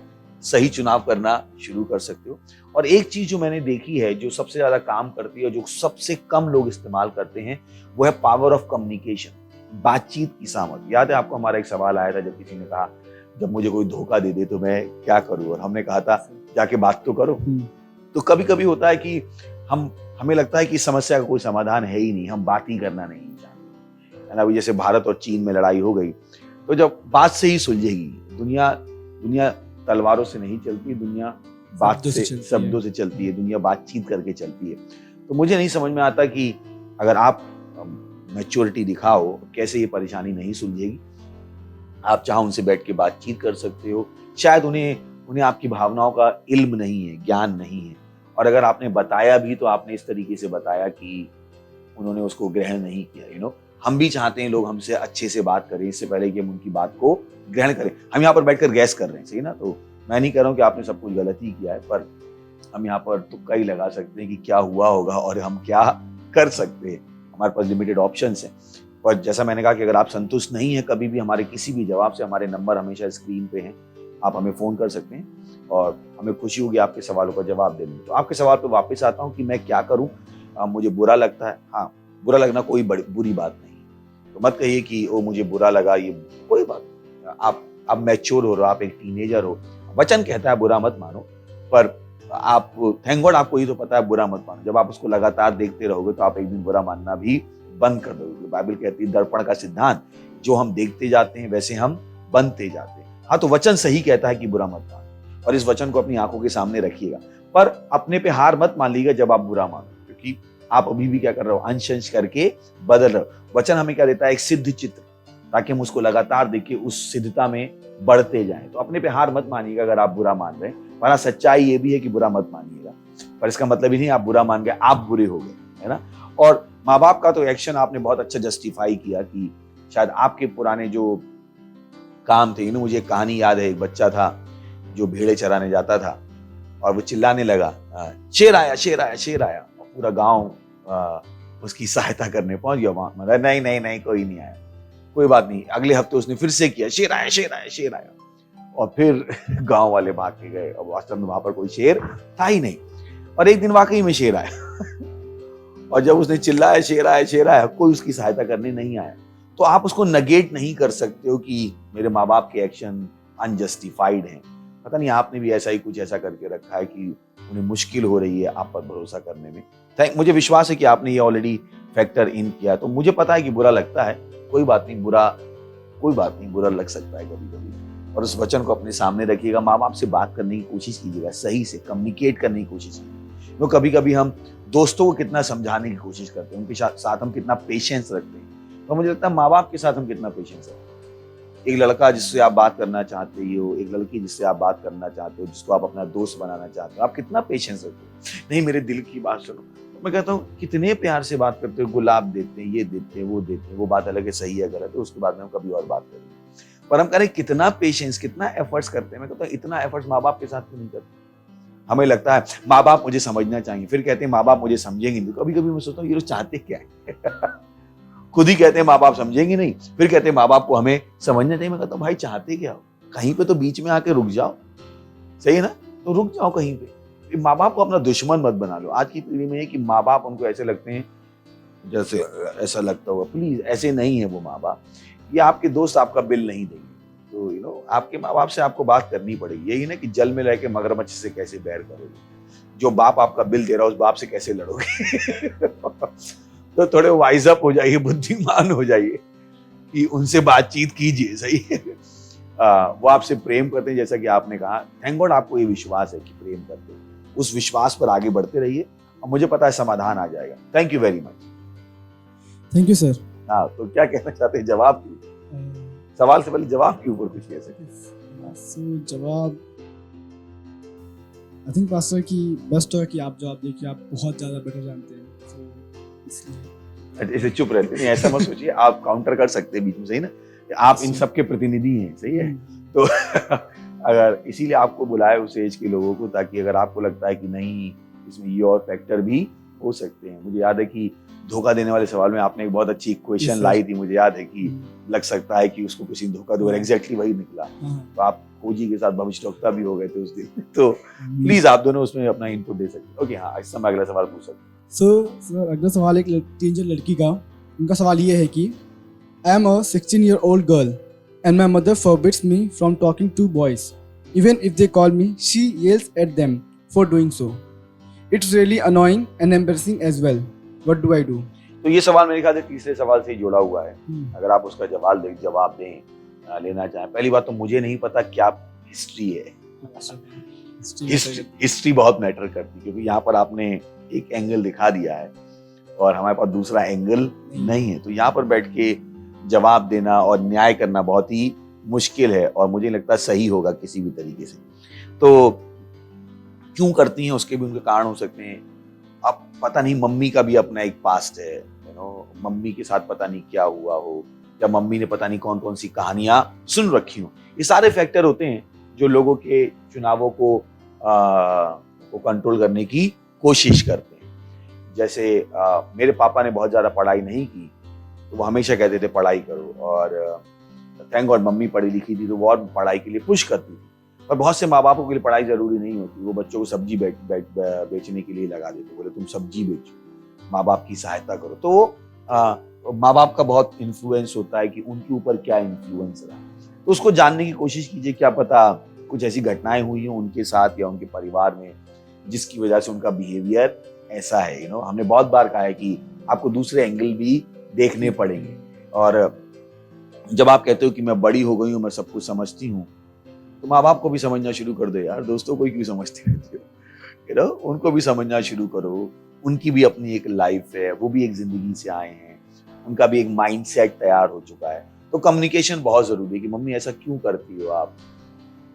सही चुनाव करना शुरू कर सकते हो। और एक चीज जो मैंने देखी है जो सबसे ज्यादा काम करती है, जो सबसे कम लोग इस्तेमाल करते हैं, वो है पावर ऑफ कम्युनिकेशन, बातचीत की सामर्थ्य। याद है आपको हमारा एक सवाल आया था जब किसी ने कहा जब मुझे कोई धोखा दे दे तो मैं क्या करूं, और हमने कहा था जाके बात तो करो। तो कभी कभी होता है कि हमें लगता है कि समस्या का कोई समाधान है ही नहीं, हम बात ही करना नहीं चाहते, है ना। अभी जैसे भारत और चीन में लड़ाई हो गई, तो जब बात से ही सुलझेगी। दुनिया तलवारों से नहीं चलती, दुनिया बात से, शब्दों से चलती है, दुनिया बातचीत करके चलती है। तो मुझे नहीं समझ में आता कि अगर आप मैच्योरिटी दिखाओ कैसे ये परेशानी नहीं सुलझेगी। आप चाहो उनसे बैठ के बातचीत कर सकते हो। शायद उन्हें आपकी भावनाओं का इल्म नहीं है, ज्ञान नहीं है, और अगर आपने बताया भी तो आपने इस तरीके से बताया कि उन्होंने उसको ग्रहण नहीं किया। हम भी चाहते हैं लोग हमसे अच्छे से बात करें इससे पहले कि हम उनकी बात को ग्रहण करें। हम यहाँ पर बैठकर गैस कर रहे हैं, सही ना। तो मैं नहीं कह रहा हूँ कि आपने सब कुछ गलत ही किया है, पर हम यहाँ पर तुक्का ही लगा सकते हैं कि क्या हुआ होगा और हम क्या कर सकते हैं। हमारे पास लिमिटेड ऑप्शंस हैं। और जैसा मैंने कहा कि अगर आप संतुष्ट नहीं है कभी भी हमारे किसी भी जवाब से, हमारे नंबर हमेशा स्क्रीन पे हैं, आप हमें फ़ोन कर सकते हैं और हमें खुशी होगी आपके सवालों का जवाब देने में। तो आपके सवाल पे वापस आता हूँ कि मैं क्या करूँ। मुझे बुरा लगता है। हाँ, बुरा लगना कोई बुरी बात नहीं, तो मत कहिए कि ओ मुझे बुरा लगा, ये कोई बात नहीं। आप मैच्योर हो रहे हो, आप एक टीनेजर हो। वचन कहता है बुरा मत मानो, पर आप थैंक गॉड आपको ये तो पता है बुरा मत मानो। जब आप उसको लगातार देखते रहोगे तो आप एक दिन बुरा मानना भी बंद कर दोगे। बाइबल कहती है दर्पण का सिद्धांत, जो हम देखते जाते हैं वैसे हम बनते जाते हैं। हाँ, तो वचन सही कहता है कि बुरा मत मानो, और इस वचन को अपनी आंखों के सामने रखिएगा। पर अपने पे हार मत मान लीजिएगा जब आप बुरा मानो, क्योंकि आप अभी भी क्या कर रहे हो, अंश करके बदल रहे हो। वचन हमें क्या देता है, एक सिद्ध चित्र। ताकि हम उसको लगातार देखिए उस सिद्धता में बढ़ते जाएं। तो अपने पे हार मत मानिएगा अगर आप बुरा मान रहे हैं, वरना सच्चाई ये भी है कि बुरा मत मानिएगा, पर इसका मतलब ही नहीं आप बुरा मान गए, आप बुरे हो गए, है ना। और माँ बाप का तो एक्शन आपने बहुत अच्छा जस्टिफाई किया कि शायद आपके पुराने जो काम थे, मुझे एक कहानी याद है, एक बच्चा था जो भेड़े चराने जाता था और वो चिल्लाने लगा, शेर आया शेर आया शेर आया, और पूरा गांव उसकी सहायता करने पहुंच गया। वहां मतलब नहीं नहीं नहीं कोई नहीं आया, कोई बात नहीं। अगले हफ्ते उसने फिर से किया, शेर आया शेर आया शेर आया, और फिर गांव वाले भाग के गए और वास्तव में वहां पर कोई शेर था ही नहीं। और एक दिन वाकई में शेर आया और जब उसने चिल्लाया शेर आया, कोई उसकी सहायता करने नहीं आया। तो आप उसको नेगेट नहीं कर सकते हो कि मेरे माँ बाप के एक्शन अनजस्टिफाइड हैं। पता नहीं आपने भी ऐसा ही कुछ ऐसा करके रखा है कि उन्हें मुश्किल हो रही है आप पर भरोसा करने में। मुझे विश्वास है कि आपने ये ऑलरेडी फैक्टर इन किया। तो मुझे पता है कि बुरा लगता है, कोई बात नहीं, बुरा लग सकता है कभी कभी, और उस वचन को अपने सामने रखिएगा। माँ बाप से बात करने की कोशिश कीजिएगा, सही से कम्युनिकेट करने की कोशिश कीजिएगा। तो कभी कभी हम दोस्तों को कितना समझाने की कोशिश करते हैं, उनके साथ हम कितना पेशेंस रखते हैं, तो मुझे लगता है माँ बाप के साथ हम कितना पेशेंस रखते हैं। एक लड़का जिससे आप बात करना चाहते हो, एक लड़की जिससे आप बात करना चाहते हो, जिसको आप अपना दोस्त बनाना चाहते हो, आप कितना पेशेंस रखते हो। नहीं मेरे दिल की बात सुनो, मैं कहता हूँ कितने प्यार से बात करते हो, गुलाब देते हैं, ये देते हैं, वो देते हैं, वो बात अलग है, सही है गलत है, उसके बाद में हम कभी और बात करेंगे। पर हम कह रहे कितना पेशेंस, कितना एफर्ट्स करते हैं। मैं कहता हूँ इतना एफर्ट्स माँ बाप के साथ क्यों नहीं करते। हमें लगता है माँ बाप मुझे समझना चाहिए, फिर कहते हैं माँ बाप मुझे समझेंगे नहीं। कभी कभी मैं सोचता हूँ ये लोग चाहते क्या है खुद ही कहते हैं माँ बाप समझेंगे नहीं, फिर कहते हैं माँ बाप को हमें समझना चाहिए। मैं कहता हूँ भाई चाहते क्या हो, कहीं पे तो बीच में आके रुक जाओ, सही है ना, तो रुक जाओ कहीं पे। माँ बाप को अपना दुश्मन मत बना लो। आज की पीढ़ी में है कि माँ बाप उनको ऐसे लगते हैं, जैसे ऐसा लगता होगा, प्लीज ऐसे नहीं है वो माँ बाप। ये आपके दोस्त आपका बिल नहीं देंगे, तो आपके माँ बाप से आपको बात करनी पड़ेगी। यही ना कि जल में रह के मगरमच्छ से कैसे बैर करोगे, जो बाप आपका बिल दे रहा है उस बाप से कैसे लड़ोगे तो थोड़े वाइज अप हो जाइए, बुद्धिमान हो जाइए कि उनसे बातचीत कीजिए, सही है। वो आपसे प्रेम करते हैं, जैसा कि आपने कहा। थैंक गॉड आपको ये विश्वास है कि प्रेम करते हैं, उस विश्वास पर आगे बढ़ते रहिए और मुझे पता है समाधान आ जाएगा। Thank you very much. Thank you sir. हाँ, तो क्या कहना चाहते हैं, जवाब सवाल से पहले जवाब के ऊपर कुछ कह सकते। जवाब आई थिंक पास्टर की बेस्ट है कि आप जवाब देखिए, आप बहुत ज्यादा बेटर जानते हैं, ऐसे चुप रहते नहीं, ऐसा मत सोचिए, आप काउंटर कर सकते हैं बीच में, सही ना, आप इन सब के प्रतिनिधि हैं, सही है। तो अगर इसीलिए आपको बुलाया उस एज के लोगों को, ताकि अगर आपको लगता है कि नहीं इसमें ये और फैक्टर भी हो सकते हैं। मुझे याद है कि धोखा देने वाले सवाल में आपने एक बहुत अच्छी इक्वेशन लाई थी, मुझे याद है कि लग सकता है कि उसको किसी धोखा दो, एग्जैक्टली वही निकला। तो आप खोजी के साथ भविष्यवक्ता भी हो गए थे उस दिन। तो प्लीज आप दोनों उसमें अपना इनपुट दे सकते हैं। ओके, हाँ, इस समय अगला सवाल पूछ सकते हैं। सर अगला सवाल एक टीनेजर लड़की का, उनका सवाल ये है कि I am a 16-year-old girl and my mother forbids me from talking to boys. Even if they call me, she yells at them for doing so. It's really annoying and embarrassing as well. What do I do? तो ये सवाल मेरे ख्याल से तीसरे सवाल से ही जुड़ा हुआ है। अगर आप उसका जवाब दें, लेना चाहें। पहली बात तो मुझे नहीं पता क्या हिस्ट्री है। हिस्ट्री बहुत मैटर करती है, क्योंकि यहाँ पर आपने एक एंगल दिखा दिया है और हमारे पास दूसरा एंगल नहीं है। तो यहाँ पर बैठ के जवाब देना और न्याय करना बहुत ही मुश्किल है और मुझे लगता है सही होगा किसी भी तरीके से। तो क्यों करती हैं उसके भी उनके कारण हो सकते हैं। अब पता नहीं, मम्मी का भी अपना एक पास्ट है, मम्मी के साथ पता नहीं क्या हुआ हो, या मम्मी ने पता नहीं कौन कौन सी कहानियां सुन रखी हो। ये सारे फैक्टर होते हैं जो लोगों के चुनावों को कंट्रोल करने की कोशिश करते हैं। जैसे मेरे पापा ने बहुत ज्यादा पढ़ाई नहीं की, तो वो हमेशा कहते थे पढ़ाई करो, और थैंक गॉड मम्मी पढ़ी लिखी थी तो वो और पढ़ाई के लिए पुश करती थी। पर बहुत से माँ बापों के लिए पढ़ाई जरूरी नहीं होती, वो बच्चों को सब्जी बेचने के लिए लगा देते, बोले तुम सब्जी बेचो, माँ बाप की सहायता करो। तो माँ बाप का बहुत इन्फ्लुएंस होता है कि उनके ऊपर क्या इन्फ्लुएंस रहा, तो उसको जानने की कोशिश कीजिए। क्या पता कुछ ऐसी घटनाएं हुई हो उनके साथ या उनके परिवार में जिसकी वजह से उनका बिहेवियर ऐसा है। हमने बहुत बार कहा है कि आपको दूसरे एंगल भी देखने पड़ेंगे। और जब आप कहते हो कि मैं बड़ी हो गई हूँ, मैं सब कुछ समझती हूँ, तो माँ बाप को भी समझना शुरू कर दो यार। दोस्तों को क्यों समझते रहते हो, उनको भी समझना शुरू करो। उनकी भी अपनी एक लाइफ है, वो भी एक जिंदगी से आए हैं, उनका भी एक माइंडसेट तैयार हो चुका है। तो कम्युनिकेशन बहुत जरूरी है कि मम्मी ऐसा क्यों करती हो आप।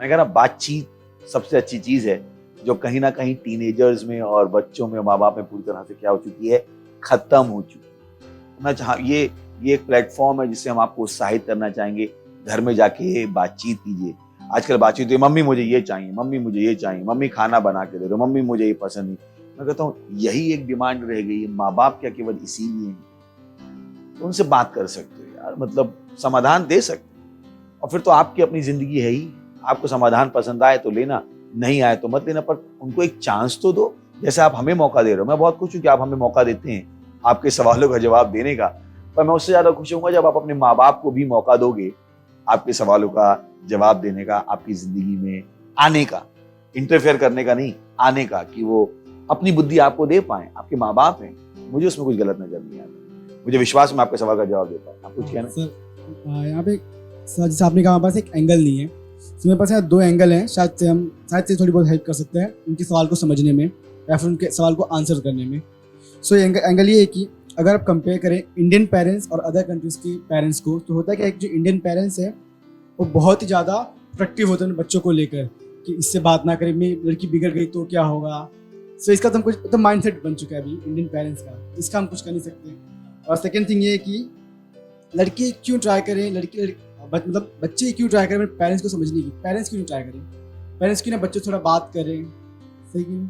मैं कह रहा बातचीत सबसे अच्छी चीज है जो कहीं ना कहीं टीनेजर्स में और बच्चों में माँ बाप में पूरी तरह से क्या हो चुकी है, खत्म हो चुकी है। मैं चाह ये एक प्लेटफॉर्म है जिससे हम आपको उत्साहित करना चाहेंगे, घर में जाके बातचीत कीजिए। आजकल बातचीत है, मम्मी मुझे ये चाहिए, मम्मी मुझे ये चाहिए, मम्मी खाना बना के दे दो, मम्मी मुझे ये पसंद नहीं। मैं कहता हूँ यही एक डिमांड रह गई है। माँ बाप क्या केवल इसीलिए हैं? तो उनसे बात कर सकते हो यार, मतलब समाधान दे सकते हो। और फिर तो आपकी अपनी जिंदगी है ही, आपको समाधान पसंद आए तो लेना, नहीं आए तो मत लेना, पर उनको एक चांस तो दो। जैसे आप हमें मौका दे रहे हो, मैं बहुत खुश हूँ कि आप हमें मौका देते हैं आपके सवालों का जवाब देने का, पर मैं उससे ज्यादा खुश होऊंगा जब आप अपने माँ बाप को भी मौका दोगे आपके सवालों का जवाब देने का, आपकी जिंदगी में आने का, इंटरफेयर करने का नहीं, आने का, कि वो अपनी बुद्धि आपको दे पाए। आपके माँ बाप हैं, मुझे उसमें कुछ गलत नजर नहीं आता। मुझे विश्वास में आपके सवाल का जवाब दे पाए। आप कुछ कहना सर, यहाँ पे सर जैसे आपने कहा हमारे पास एक एंगल नहीं है, तो मेरे पास यहाँ 2 एंगल हैं, शायद से थोड़ी बहुत हेल्प कर सकते हैं उनके सवाल को समझने में या फिर उनके सवाल को आंसर करने में। सो एंगल ये है कि अगर आप कंपेयर करें इंडियन पेरेंट्स और अदर कंट्रीज के पेरेंट्स को, तो होता है कि एक जो इंडियन पेरेंट्स है वो बहुत ही ज़्यादा प्रोटेक्टिव होते हैं बच्चों को लेकर, कि इससे बात ना करें, मेरी लड़की बिगड़ गई तो क्या होगा। सो इसका तो कुछ तो माइंडसेट बन चुका है अभी इंडियन पेरेंट्स का, इसका हम कुछ कर नहीं सकते। और सेकेंड थिंग ये है कि लड़के क्यों ट्राई करें, मतलब बच्चे क्यों ट्राई करें पेरेंट्स को समझने की, पेरेंट्स क्यों ट्राई करें, पेरेंट्स क्यों ना बच्चों से थोड़ा बात करें, सही कि नहीं?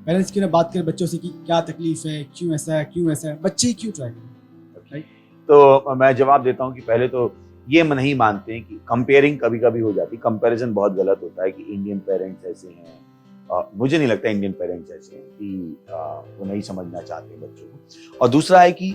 पेरेंट्स क्यों ना बात करें बच्चों से कि क्या तकलीफ है, क्यों ऐसा है, बच्चे क्यों ट्राई करें। तो मैं जवाब देता हूँ कि पहले तो ये हम नहीं मानते हैं कि कंपेयरिंग कभी कभी हो जाती है। कंपैरिजन बहुत गलत होता है कि इंडियन पेरेंट्स ऐसे हैं। मुझे नहीं लगता इंडियन पेरेंट्स ऐसे हैं कि वो नहीं समझना चाहते बच्चों को। और दूसरा है कि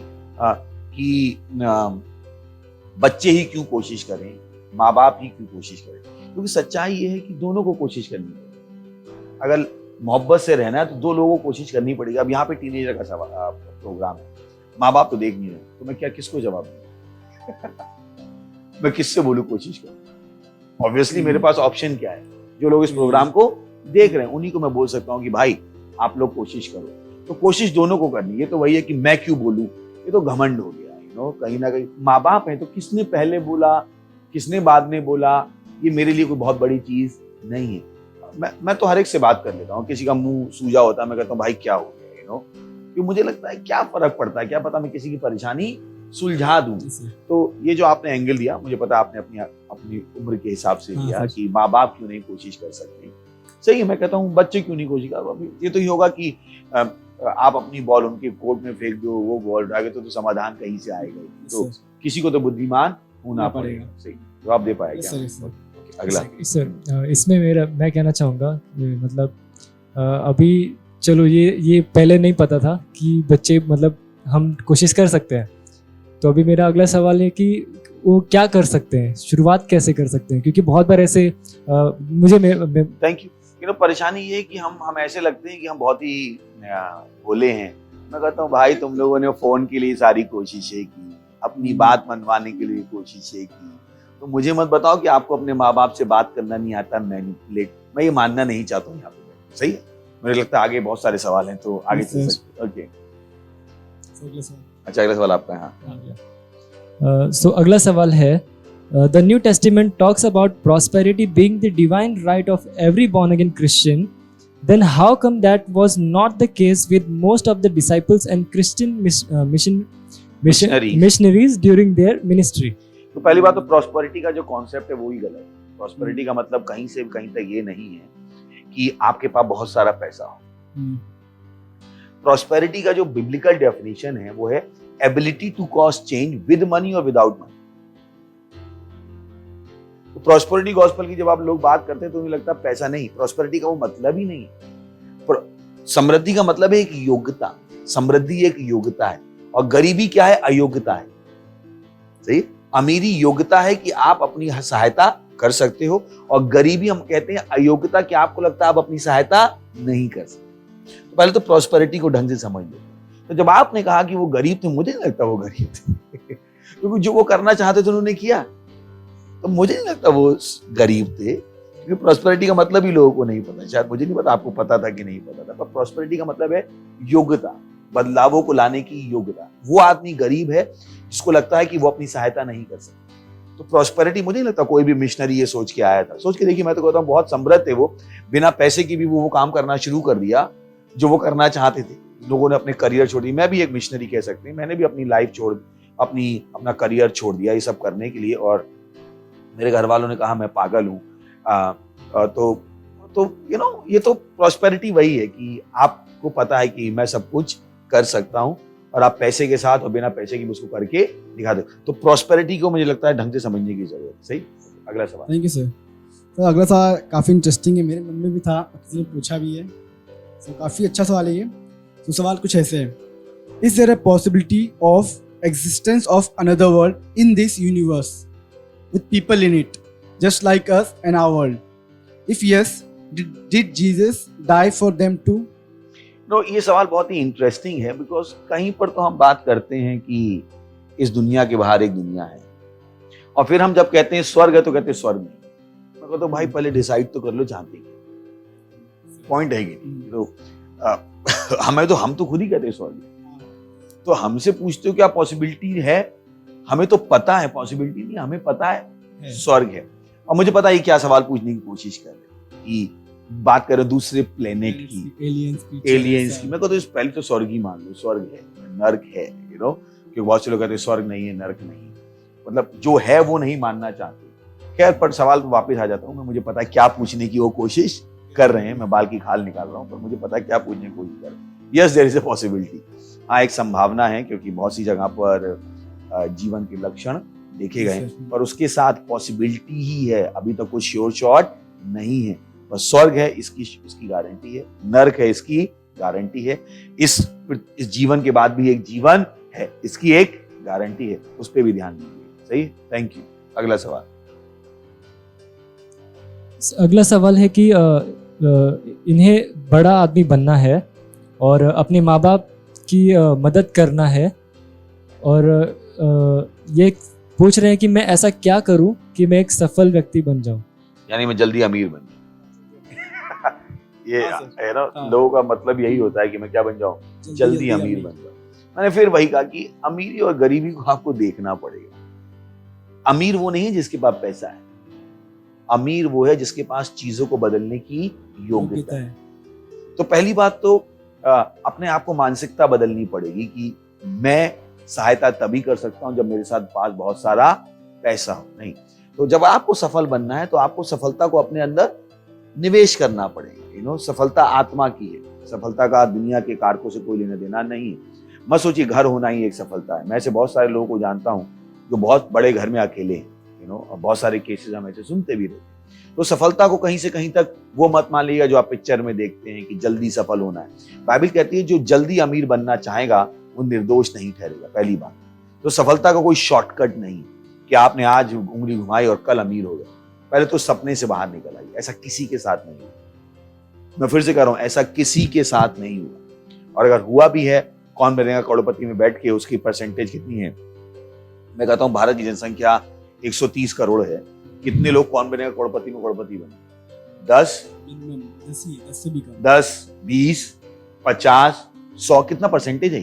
बच्चे ही क्यों कोशिश करें, माँ बाप ही क्यों कोशिश करें, क्योंकि सच्चाई ये है कि दोनों को कोशिश करनी पड़ेगी। अगर मोहब्बत से रहना है तो 2 लोगों को कोशिश करनी पड़ेगी। अब यहाँ पे टीनेजर का सवाल प्रोग्राम है, माँ बाप तो देख नहीं रहे, तो मैं किसको जवाब दूँ? मैं किससे बोलूं कोशिश करूं? ऑब्वियसली मेरे पास ऑप्शन क्या है, जो लोग इस प्रोग्राम को देख रहे हैं उन्हीं को मैं बोल सकता हूं कि भाई आप लोग कोशिश करो। तो कोशिश दोनों को करनी है। तो वही है कि मैं क्यों बोलूं, ये तो घमंड हो गया। कहीं ना कहीं माँ बाप हैं तो किसने पहले बोला, किसने बाद में बोला, ये मेरे लिए कोई बहुत बड़ी चीज नहीं है। मैं तो हर एक से बात कर लेता हूँ। किसी का मुंह सूजा होता है, मैं कहता हूँ भाई क्या हो गया, क्योंकि मुझे लगता है क्या फर्क पड़ता है, क्या पता मैं किसी की परेशानी सुलझा दूं। तो ये जो आपने एंगल दिया, मुझे पता आपने अपनी उम्र के हिसाब से दिया कि माँ बाप क्यों नहीं कोशिश कर सकते। सही है, मैं कहता हूँ बच्चे क्यों नहीं कोशिश कर। ये तो ही होगा कि आप अपनी बॉल उनके कोर्ट में फेंक दो, वो बॉल ड्रागे तो समाधान कहीं से आएगा। तो किसी को तो बुद्धिमान होना पड़ेगा। सही जवाब दे पाएगा क्या? अगला सर, इसमें मैं कहना चाहूँगा, मतलब अभी चलो ये पहले नहीं पता था कि बच्चे मतलब हम कोशिश कर सकते हैं, तो अभी मेरा अगला सवाल है कि वो क्या कर सकते हैं, शुरुआत कैसे कर सकते हैं, क्योंकि बहुत बार ऐसे मुझे थैंक यू। परेशानी ये है कि हम ऐसे लगते हैं कि हम बहुत ही भोले हैं। मैं कहता हूँ भाई तुम लोगों ने फोन के लिए सारी कोशिशें की, अपनी बात मनवाने के लिए कोशिशें की, तो मुझे मत बताओ कि आपको अपने माँ बाप से बात करना नहीं आता, मैनिपुलेट। मैं ये मानना नहीं चाहता हूँ यहाँ पे। सही है, मुझे लगता है आगे बहुत सारे सवाल हैं, तो आगे चल सकते। ओके, अच्छा अगला सवाल आपका है। सो अगला सवाल है, the new testament talks about prosperity being the divine right of every born again Christian. Then how come that was not the case with most of the disciples and Christian missionaries during their ministry? तो पहली बात तो prosperity का जो concept है वो ही गलत है। प्रॉस्पेरिटी का मतलब कहीं से कहीं तक ये नहीं है कि आपके पास बहुत सारा पैसा हो। प्रॉस्पेरिटी का जो बिब्लिकल डेफिनेशन है वो है ability to cause change with money और विदाउट मनी। तो प्रॉस्पेरिटी गॉस्पेल की जब आप लोग बात करते हैं तो मुझे लगता है पैसा नहीं, प्रॉस्पेरिटी का वो मतलब ही नहीं है। समृद्धि का मतलब है एक योग्यता, समृद्धि एक योग्यता है, और गरीबी क्या है? अयोग्यता है। सही, अमीरी योग्यता है कि आप अपनी सहायता कर सकते हो, और गरीबी हम कहते हैं अयोग्यता कि आपको लगता है आप अपनी सहायता नहीं कर सकते। तो पहले तो प्रॉस्पेरिटी को ढंग से समझ लो। तो जब आपने कहा कि वो गरीब थे, मुझे नहीं लगता वो गरीब थे क्योंकि जो वो करना चाहते थे उन्होंने किया, तो मुझे नहीं लगता वो गरीब थे, क्योंकि प्रॉस्पेरिटी का मतलब ही लोगों को नहीं पता। शायद मुझे नहीं पता आपको पता था कि नहीं पता था, पर प्रॉस्पेरिटी का मतलब है योग्यता, बदलावों को लाने की योग्यता। वो आदमी गरीब है जिसको लगता है कि वो अपनी सहायता नहीं कर सकता। तो प्रॉस्पेरिटी मुझे नहीं लगता कोई भी मिशनरी ये सोच के आया था। सोच के देखिए, मैं तो कहता हूँ बहुत समृद्ध थे वो, बिना पैसे की भी वो काम करना शुरू कर दिया जो वो करना चाहते थे। लोगों ने अपने करियर छोड़ दिए। मैं भी एक मिशनरी कह सकते हैं, मैंने भी अपनी लाइफ अपना करियर छोड़ दिया ये सब करने के लिए, और मेरे घर वालों ने कहा मैं पागल हूँ। तो ये तो प्रॉस्पेरिटी वही है कि आपको पता है कि मैं सब कुछ कर सकता हूँ, और आप पैसे के साथ और बिना पैसे के भी उसको करके दिखा दो। तो प्रॉस्पेरिटी को मुझे लगता है ढंग से समझने की जरूरत है। सही। अगला सवाल। Thank you sir. तो अगला सवाल काफ़ी इंटरेस्टिंग है, मेरे मन में भी था, किसी ने पूछा भी है, तो काफ़ी अच्छा सवाल है ये। तो सवाल कुछ ऐसे है, is there a possibility of existence of another world in this universe with people in it just like us and our world? If yes, did Jesus die for them too? No, ये सवाल बहुत ही interesting है, because कहीं पर तो हम बात करते हैं कि इस दुनिया के बाहर एक दुनिया है, और फिर हम जब कहते हैं स्वर्ग है तो कहते हैं स्वर्ग नहीं। मैं कहता हूँ भाई पहले डिसाइड तो कर लो चाहते हैं, पॉइंट है कि नहीं। तो हम तो खुद ही कहते हैं स्वर्ग है, तो हमसे पूछते हो क्या पॉसिबिलिटी है? हमें तो पता है पॉसिबिलिटी नहीं, हमें पता है स्वर्ग है। और मुझे पता है क्या सवाल पूछने की कोशिश कर रहे हैं कि बात करें दूसरे प्लेनेट की, एलियंस की। मैं कहता हूँ पहले तो स्वर्ग ही मान लो, स्वर्ग है, नर्क है, क्योंकि बहुत से लोग कहते हैं स्वर्ग नहीं है, नर्क नहीं है, मतलब जो है वो नहीं मानना चाहते। खैर, पर सवाल तो वापस आ जाता हूँ मैं, मुझे पता है क्या पूछने की वो कोशिश कर रहे हैं, मैं बाल की खाल निकाल रहा हूँ, पर मुझे पता है क्या पूछने की कोशिश कर रहे हैं। Yes, there is a possibility. हाँ, एक संभावना है, क्योंकि बहुत सी जगह पर जीवन के लक्षण देखे गए, पर उसके साथ पॉसिबिलिटी ही है, अभी तक कुछ श्योर शॉट नहीं है। बस स्वर्ग है इसकी गारंटी है, नर्क है इसकी गारंटी है, इस जीवन के बाद भी एक जीवन है इसकी एक गारंटी है, उस पर भी ध्यान दीजिए। सही, थैंक यू। अगला सवाल। अगला सवाल है कि इन्हें बड़ा आदमी बनना है और अपने माँ बाप की मदद करना है, और ये पूछ रहे हैं कि मैं ऐसा क्या करूं कि मैं एक सफल व्यक्ति बन जाऊं। यानी मैं जल्दी अमीर बन जाऊं। ये है ना, लोगों का मतलब यही होता है कि मैं क्या बन जाऊं, जल्दी अमीर बन जाऊं। मैंने फिर वही कहा कि अमीरी और गरीबी को आपको देखना पड़ेगा। अमीर वो नहीं है जिसके पास पैसा है, अमीर वो है जिसके पास चीजों को बदलने की योग्यता है। तो पहली बात तो अपने आप को मानसिकता बदलनी पड़ेगी कि मैं सहायता तभी कर सकता हूं जब मेरे साथ पास बहुत सारा पैसा हो। नहीं, तो जब आपको सफल बनना है तो आपको सफलता को अपने अंदर निवेश करना पड़ेगा। सफलता आत्मा की है, सफलता का दुनिया के कारकों से कोई लेना देना नहीं है। मत सोचिए घर होना ही एक सफलता है। मैं ऐसे बहुत सारे लोगों को जानता हूं जो बहुत बड़े घर में अकेले हैं, और बहुत सारे केसेस हम ऐसे सुनते भी रहते हैं। तो सफलता को कहीं से कहीं तक वो मत मान लीजिएगा जो आप पिक्चर में देखते हैं कि जल्दी सफल होना है। बाइबल कहती है जो जल्दी अमीर बनना चाहेगा वो निर्दोष नहीं ठहरेगा। पहली बात तो सफलता का कोई शॉर्टकट नहीं कि आपने आज उंगली घुमाई और कल अमीर हो गए। पहले तो सपने से बाहर निकल आइए, ऐसा किसी के साथ नहीं हुआ। मैं फिर से कह रहा हूं, ऐसा किसी के साथ नहीं हुआ, और अगर हुआ भी है, कौन बनेगा करोड़पति में बैठ के उसकी परसेंटेज कितनी है? मैं कहता हूं भारत की जनसंख्या 130 करोड़ है, कितने लोग कौन बनेगा करोड़पति में करोड़पति बने? 10, 20, 50, 100, कितना परसेंटेज है?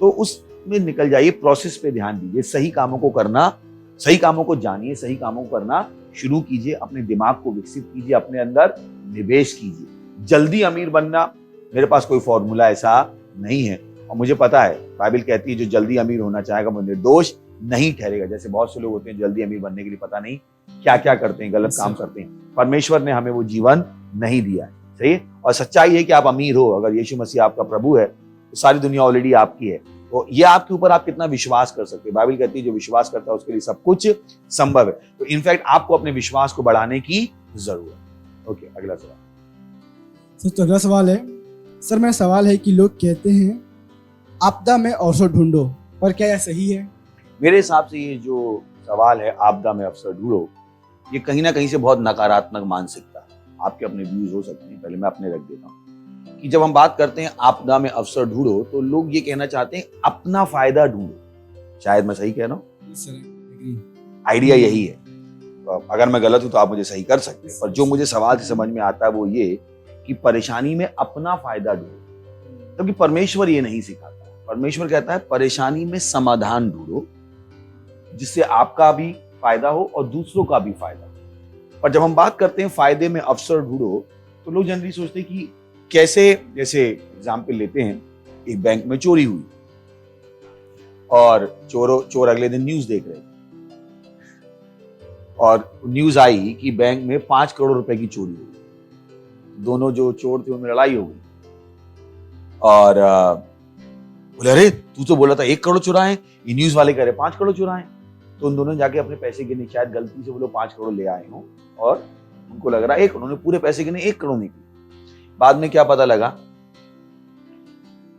तो उसमें निकल जाइए, प्रोसेस पे ध्यान दीजिए, सही कामों को करना, सही कामों को जानिए, सही कामों को करना शुरू कीजिए, अपने दिमाग को विकसित कीजिए, अपने अंदर निवेश कीजिए। जल्दी अमीर बनना, मेरे पास कोई फॉर्मूला ऐसा नहीं है, और मुझे पता है बाइबल कहती है जो जल्दी अमीर होना चाहेगा वो निर्दोष नहीं ठहरेगा। जैसे बहुत से लोग होते हैं जल्दी अमीर बनने के लिए पता नहीं क्या क्या करते हैं, गलत काम करते हैं। परमेश्वर ने हमें वो जीवन नहीं दिया है। सही है, और सच्चाई है कि आप अमीर हो, अगर यीशु मसीह आपका प्रभु है तो सारी दुनिया ऑलरेडी आपकी है। तो ये आपके ऊपर आप कितना विश्वास कर सकते हैं। बाइबल कहती है जो विश्वास करता है उसके लिए सब कुछ संभव है। तो इनफैक्ट आपको अपने विश्वास को बढ़ाने की जरूरत है। ओके, अगला सवाल। सर, तो अगला सवाल है, सर मेरा सवाल है कि लोग कहते हैं आपदा में अवसर ढूंढो, पर क्या यह सही है? मेरे हिसाब से ये जो सवाल है आपदा में अवसर ढूंढो, ये कहीं ना कहीं से बहुत नकारात्मक मानसिकता है। आपके अपने व्यूज हो सकते हैं, पहले मैं अपने रख देता हूँ कि जब हम बात करते हैं आपदा में अवसर ढूंढो तो लोग ये कहना चाहते हैं अपना फायदा ढूंढो। शायद मैं सही कह रहा हूँ, आइडिया यही है। तो अगर मैं गलत हूं तो आप मुझे सही कर सकते हैं, पर जो मुझे सवाल से समझ में आता है वो ये कि परेशानी में अपना फायदा ढूंढो, क्योंकि परमेश्वर ये नहीं सिखाता। परमेश्वर कहता है परेशानी में समाधान ढूंढो, जिससे आपका भी फायदा हो और दूसरों का भी फायदा हो। पर जब हम बात करते हैं फायदे में अवसर ढूंढो, तो लोग जनरली सोचते हैं कि कैसे, जैसे एग्जाम्पल लेते हैं, एक बैंक में चोरी हुई और चोर अगले दिन न्यूज देख रहे थे और न्यूज आई कि बैंक में 5 करोड़ रुपए की चोरी हुई। दोनों जो चोर थे उनमें लड़ाई हो गई और बोले, अरे तू तो बोला था 1 करोड़ चुराए, ये न्यूज वाले कह रहे 5 करोड़ चुराए। तो उन दोनों ने जाके अपने पैसे गिने, शायद गलती से वो लोग 5 करोड़ ले आए हों और उनको लग रहा है 1 करोड़, उन्होंने पूरे पैसे गिने 1 करोड़ निकले। बाद में क्या पता लगा,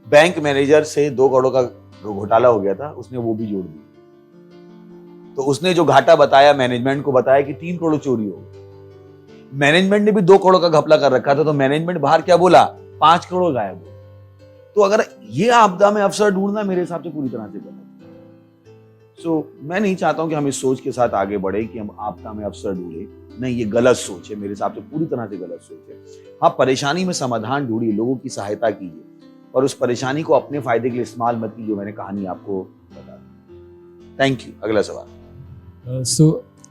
बैंक मैनेजर से 2 करोड़ का घोटाला हो गया था, उसने वो भी जोड़ दिया। तो उसने जो घाटा बताया मैनेजमेंट को बताया कि 3 करोड़ चोरी हो गई। मैनेजमेंट ने भी 2 करोड़ का घपला कर रखा था, तो मैनेजमेंट बाहर क्या बोला, 5 करोड़ गायब हो। तो अगर ये आपदा में अवसर ढूंढना मेरे हिसाब से पूरी तरह से गलत है। मैं नहीं चाहता हूं कि हम इस सोच के साथ आगे बढ़े कि हम आपदा में अवसर ढूंढे। नहीं, ये गलत सोच है, मेरे हिसाब से पूरी तरह से गलत सोच है। हाँ, परेशानी में समाधान ढूंढिए, लोगों की सहायता कीजिए, और उस परेशानी को अपने फायदे के लिए इस्तेमाल मत कीजिए। मैंने कहानी आपको बता दी। Thank you. अगला सवाल।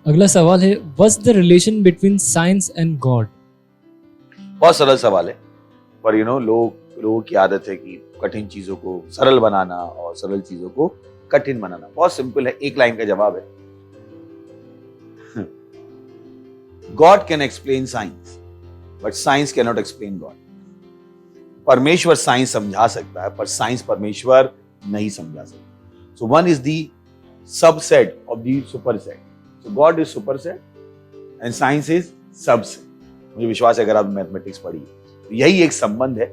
अगला सवाल है, what's the relation between science and God? बहुत सरल सवाल है, पर लोगों की आदत है कि कठिन चीजों को सरल बनाना और सरल चीजों को कठिन बनाना। बहुत सिंपल है, एक लाइन का जवाब है, God can explain science but science can not explain God. परमेश्वर साइंस समझा सकता है, पर साइंस परमेश्वर नहीं समझा सकता। So one is the subset of the superset. So God is superset and science is subset. मुझे विश्वास है अगर आप मैथमेटिक्स पढ़ी तो यही एक संबंध है,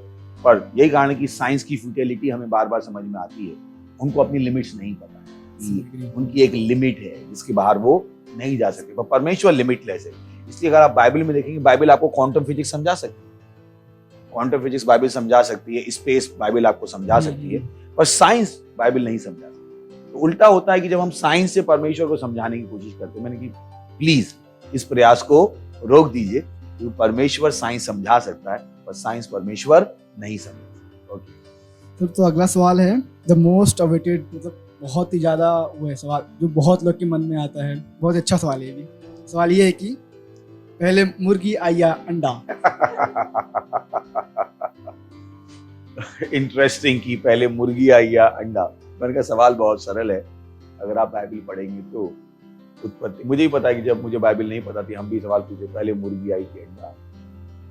पर यही कारण है कि साइंस की फ्यूटिलिटी हमें बार बार समझ में आती है। उनको अपनी लिमिट्स नहीं पता, उनकी एक लिमिट है जिसके बाहर वो नहीं जा सकते, पर परमेश्वर लिमिटलेस है। इसलिए अगर आप बाइबल में देखेंगे, बाइबल आपको क्वांटम फिजिक्स समझा सकती है, क्वांटम फिजिक्स बाइबल समझा सकती है, स्पेस बाइबल आपको समझा सकती है, पर साइंस बाइबल नहीं समझा सकती। तो उल्टा होता है कि जब हम साइंस से परमेश्वर को समझाने की कोशिश करते हैं, मैंने कि प्लीज इस प्रयास को रोक दीजिए, क्योंकि परमेश्वर साइंस समझा सकता है, पर साइंस परमेश्वर नहीं समझा। ओके, तो अगला सवाल है, द मोस्ट अवेटेड, मतलब बहुत ही ज्यादा वो है सवाल जो बहुत लोग के मन में आता है। बहुत अच्छा सवाल है ये भी। सवाल ये है कि पहले मुर्गी आई या अंडा? इंटरेस्टिंग कि पहले मुर्गी आई या अंडा। मैंने कहा सवाल बहुत सरल है, अगर आप बाइबल पढ़ेंगे तो उत्पत्ति, मुझे ही पता है कि जब मुझे बाइबल नहीं पता थी हम भी सवाल पूछे पहले मुर्गी आई कि अंडा।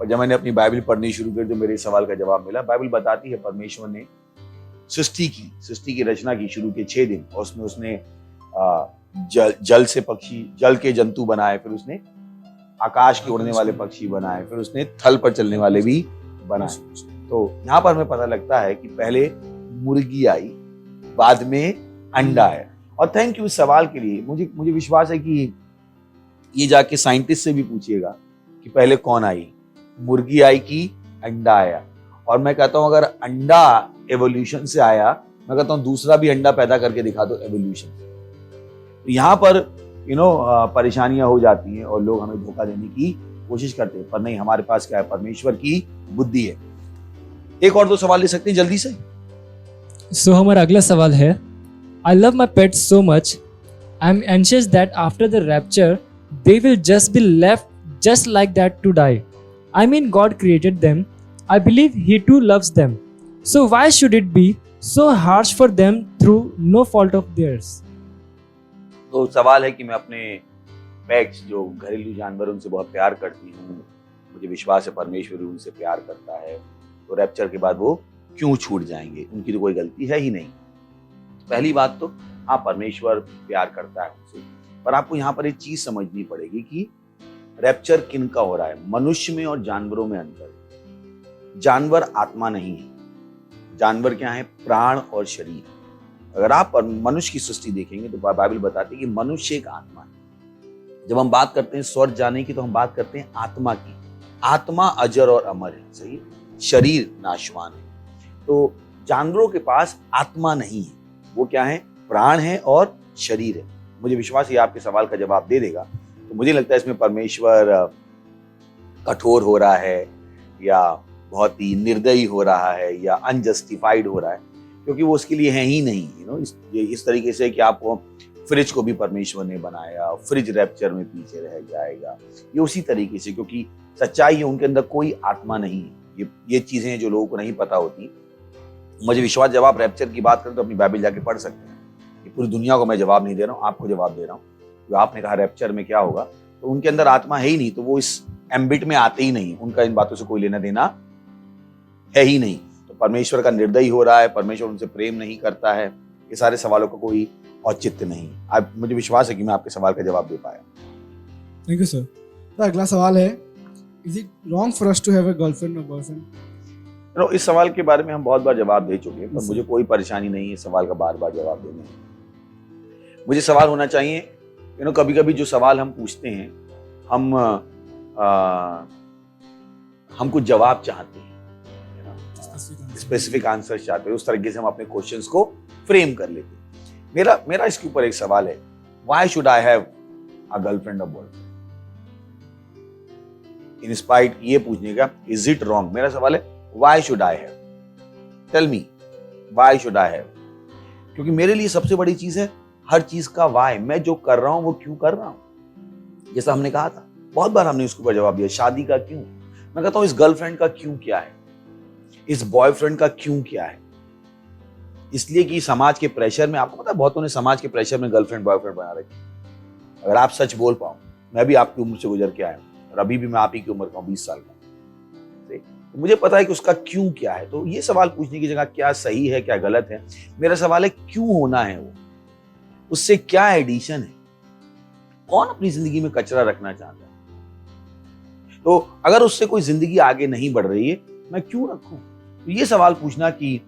और जब मैंने अपनी बाइबल पढ़नी शुरू कर तो मेरे सवाल का जवाब मिला। बाइबल बताती है परमेश्वर ने सृष्टि की रचना की शुरू के 6 दिन, और उसमें उसने जल से पक्षी, जल के जंतु बनाए, फिर उसने आकाश के उड़ने वाले पक्षी बनाए, फिर उसने थल पर चलने वाले भी बनाए। तो यहाँ पर हमें पता लगता है कि पहले मुर्गी आई, बाद में अंडा आया। और थैंक यू इस सवाल के लिए। मुझे विश्वास है कि ये जाके साइंटिस्ट से भी पूछिएगा कि पहले कौन आई, मुर्गी आई कि अंडा आया। और मैं कहता हूं अगर अंडा एवोल्यूशन से आया, मैं कहता हूं दूसरा भी अंडा पैदा करके दिखा दो एवोल्यूशन। तो यहाँ पर परेशानियां हो जाती हैं और लोग हमें धोखा देने की कोशिश करते हैं, पर नहीं, हमारे पास क्या है, परमेश्वर की बुद्धि है। एक और 2 सवाल ले सकते हैं जल्दी से। सो हमारा अगला सवाल है, I love my pets so much, I am anxious that after the rapture they will just be left just like that to die. I mean, God created them. I believe He too loves them. So why should it be so harsh for them through no fault of theirs? तो सवाल है कि मैं अपने pets, जो घरेलू जानवर, उनसे बहुत प्यार करती हूँ, मुझे विश्वास है परमेश्वर भी उनसे प्यार करता है, तो रैप्चर के बाद वो क्यों छूट जाएंगे? उनकी तो कोई गलती है ही नहीं। पहली बात तो हाँ, परमेश्वर प्यार करता है उनसे, पर आपको यहाँ पर एक चीज समझनी पड़ेगी कि रैप्चर किन का हो रहा है। मनुष्य में और जानवरों में अंतर है। जानवर आत्मा नहीं है, जानवर क्या है, प्राण और शरीर। अगर आप मनुष्य की सृष्टि देखेंगे तो बाइबल बताती है कि मनुष्य एक आत्मा है। जब हम बात करते हैं स्वर्ग जाने की तो हम बात करते हैं आत्मा की। आत्मा अजर और अमर है, सही, शरीर नाशवान है। तो जानवरों के पास आत्मा नहीं है, वो क्या है, प्राण है और शरीर है। मुझे विश्वास है आपके सवाल का जवाब दे देगा। तो मुझे लगता है इसमें परमेश्वर कठोर हो रहा है या बहुत ही निर्दयी हो रहा है या अनजस्टिफाइड हो रहा है, क्योंकि वो उसके लिए है ही नहीं। इस तरीके से कि आप फ्रिज को भी परमेश्वर ने बनाया, फ्रिज रैप्चर में पीछे रह जाएगा। ये उसी तरीके से, क्योंकि सच्चाई है उनके अंदर कोई आत्मा नहीं है। ये चीजें हैं जो लोगों को नहीं पता होती। मुझे विश्वास, जब आप रैप्चर की बात करें तो अपनी बाइबल जाके पढ़ सकते हैं। ये पूरी दुनिया को मैं जवाब नहीं दे रहा हूँ, आपको जवाब दे रहा हूँ। जो आपने कहा रैप्चर में क्या होगा, तो उनके अंदर आत्मा है ही नहीं, तो वो इस एम्बिट में आते ही नहीं, उनका इन बातों से कोई लेना देना है ही नहीं। तो परमेश्वर का निर्दयी हो रहा है, परमेश्वर उनसे प्रेम नहीं करता है, ये सारे सवालों का कोई औचित्य नहीं। अब मुझे विश्वास है कि मैं आपके सवाल का जवाब दे पाया। Thank you sir. तो अगला सवाल है, is it wrong for us to have a girlfriend और बॉयफ्रेंड? इस सवाल के बारे में हम बहुत बार जवाब दे चुके हैं, पर मुझे कोई परेशानी नहीं है सवाल का बार बार जवाब देने में। मुझे सवाल होना चाहिए, कभी कभी जो सवाल हम पूछते हैं, हम कुछ जवाब चाहते हैं, स्पेसिफिक आंसर चाहते हैं, उस तरीके से हम अपने क्वेश्चंस को फ्रेम कर लेते हैं। मेरा इसके ऊपर एक सवाल है, why should I have a girlfriend और बॉयफ्रेंड? इन स्पाइट ये पूछने का, इज इट रॉन्ग, मेरा सवाल है why should I have, tell me why should I have. क्योंकि मेरे लिए सबसे बड़ी चीज है हर चीज का व्हाई, मैं जो कर रहा हूं वो क्यों कर रहा हूं। जैसा हमने कहा था, बहुत बार हमने उसके ऊपर जवाब दिया, शादी का क्यों, मैं कहता हूं इस गर्लफ्रेंड का क्यों क्या है, इस बॉयफ्रेंड का क्यों क्या है। इसलिए कि समाज के प्रेशर में, आपको पता है बहुतों ने समाज के प्रेशर में गर्लफ्रेंड बॉयफ्रेंड बना रखी। अगर आप सच बोल पाओ, मैं भी आपकी उम्र से गुजर के आया हूं और अभी भी मैं आप ही की उम्र का हूं, 20 साल का, तो मुझे पता है कि उसका क्यों क्या है। तो ये सवाल पूछने की जगह क्या सही है क्या गलत है, मेरा सवाल है क्यों होना है वो, उससे क्या एडिशन है, कौन अपनी जिंदगी में कचरा रखना चाहता है। तो अगर उससे कोई जिंदगी आगे नहीं बढ़ रही है, मैं क्यों रखूं। तो ये सवाल पूछना कि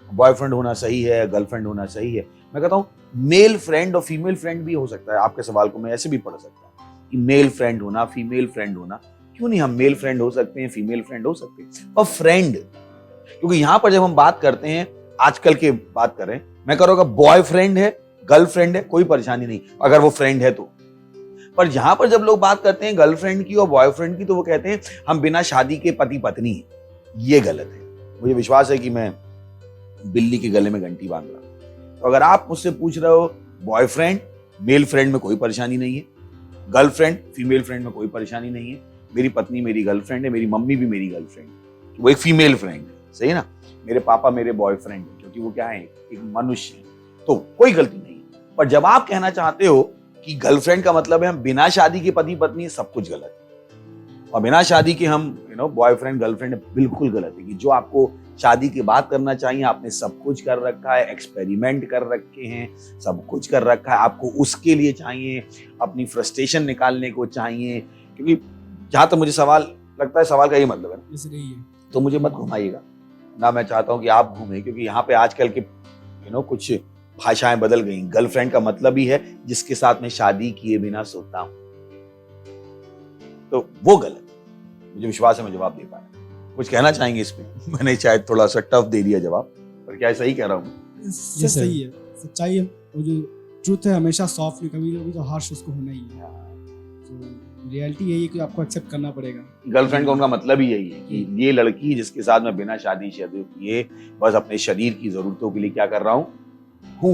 बॉयफ्रेंड होना सही है, गर्लफ्रेंड होना सही है, मैं कहता हूं मेल फ्रेंड और फीमेल फ्रेंड भी हो सकता है। आपके सवाल को मैं ऐसे भी पढ़ सकता हूं कि मेल फ्रेंड होना, फीमेल फ्रेंड होना, क्यों नहीं हम मेल फ्रेंड हो सकते हैं, फीमेल फ्रेंड हो सकते हैं। और फ्रेंड, क्योंकि यहां पर जब हम बात करते हैं, आजकल के बात करें, मैं करूंगा बॉयफ्रेंड है, गर्लफ्रेंड है, कोई परेशानी नहीं अगर वो फ्रेंड है तो। पर यहां पर जब लोग बात करते हैं गर्लफ्रेंड की और बॉयफ्रेंड की, तो वो कहते हैं हम बिना शादी के पति पत्नी हैं। ये गलत है। मुझे विश्वास है कि मैं बिल्ली के गले में घंटी बांध रहा हूं। तो अगर आप मुझसे पूछ रहे हो, बॉयफ्रेंड मेल फ्रेंड में कोई परेशानी नहीं है, गर्लफ्रेंड फीमेल फ्रेंड में कोई परेशानी नहीं है, मेरी पत्नी मेरी गर्लफ्रेंड है, मेरी मम्मी भी मेरी गर्लफ्रेंड है, वो एक फीमेल फ्रेंड है, सही ना, मेरे पापा मेरे बॉयफ्रेंड है, क्योंकि वो क्या है, एक मनुष्य है, तो कोई गलती नहीं है। पर जब आप कहना चाहते हो कि गर्लफ्रेंड का मतलब है हम बिना शादी के पति पत्नी, सब कुछ गलत है। और बिना शादी के हम बॉयफ्रेंड गर्लफ्रेंड, बिल्कुल गलत है। कि जो आपको शादी के बाद करना चाहिए, आपने सब कुछ कर रखा है, एक्सपेरिमेंट कर रखे हैं, सब कुछ कर रखा है, आपको उसके लिए चाहिए, अपनी फ्रस्ट्रेशन निकालने को चाहिए। क्योंकि जहां तक मुझे सवाल लगता है, सवाल का ये मतलब है ना, तो मुझे मत घुमाइएगा ना, मैं चाहता हूं कि आप घूमें, क्योंकि यहाँ पे आजकल के कुछ भाषाएं बदल गई। गर्लफ्रेंड का मतलब ही है जिसके साथ मैं शादी किए बिना सोता हूं, तो वो गलत। मुझे विश्वास है मैं जवाब दे पाया। कुछ कहना चाहेंगे इसमें? मैंने शायद थोड़ा सा टफ दे दिया जवाब, पर क्या सही कह रहा हूँ? सही है, सच्चाई है, वो जो ट्रूथ है हमेशा सॉफ्ट नहीं, कभी तो हार्श उसको होना ही है। तो रियलिटी यही है कि आपको एक्सेप्ट करना पड़ेगा। गर्लफ्रेंड का उनका मतलब ही यही है कि ये लड़की जिसके साथ मैं बिना शादी किए बस अपने शरीर की जरूरतों के लिए क्या कर रहा हूँ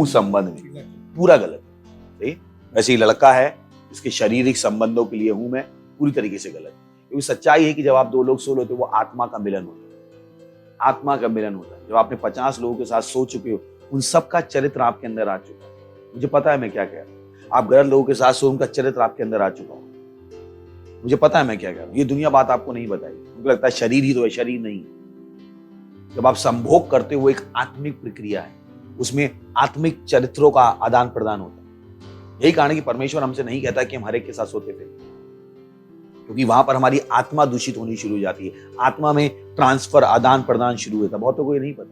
संबंध में, पूरा गलत है। वैसे ही लड़का है जिसके शारीरिक संबंधों के लिए हूं मैं, पूरी तरीके से गलत। क्योंकि सच्चाई है कि जब आप दो लोग सो लेते हो, वो आत्मा का मिलन होता है, आत्मा का मिलन होता है। जब आपने 50 लोगों के साथ सो चुके हो, उन सब का चरित्र आपके अंदर आ चुका है। मुझे पता है मैं क्या कह रहा हूँ। आप गलत लोगों के साथ सो, उनका चरित्र आपके अंदर आ चुका हो। मुझे पता है मैं क्या कह रहा हूँ। ये दुनिया बात आपको नहीं बताई, मुझे लगता है शरीर ही तो है, शरीर नहीं। जब आप संभोग करते हो, एक आत्मिक प्रक्रिया है, उसमें आत्मिक चरित्रों का आदान प्रदान होता है। यही कारण है कि परमेश्वर हमसे नहीं कहता कि हम हर एक के साथ सोते थे, क्योंकि वहां पर हमारी आत्मा दूषित होनी शुरू हो जाती है। आत्मा में ट्रांसफर, आदान प्रदान शुरू होता है। बहुतों को ये नहीं पता,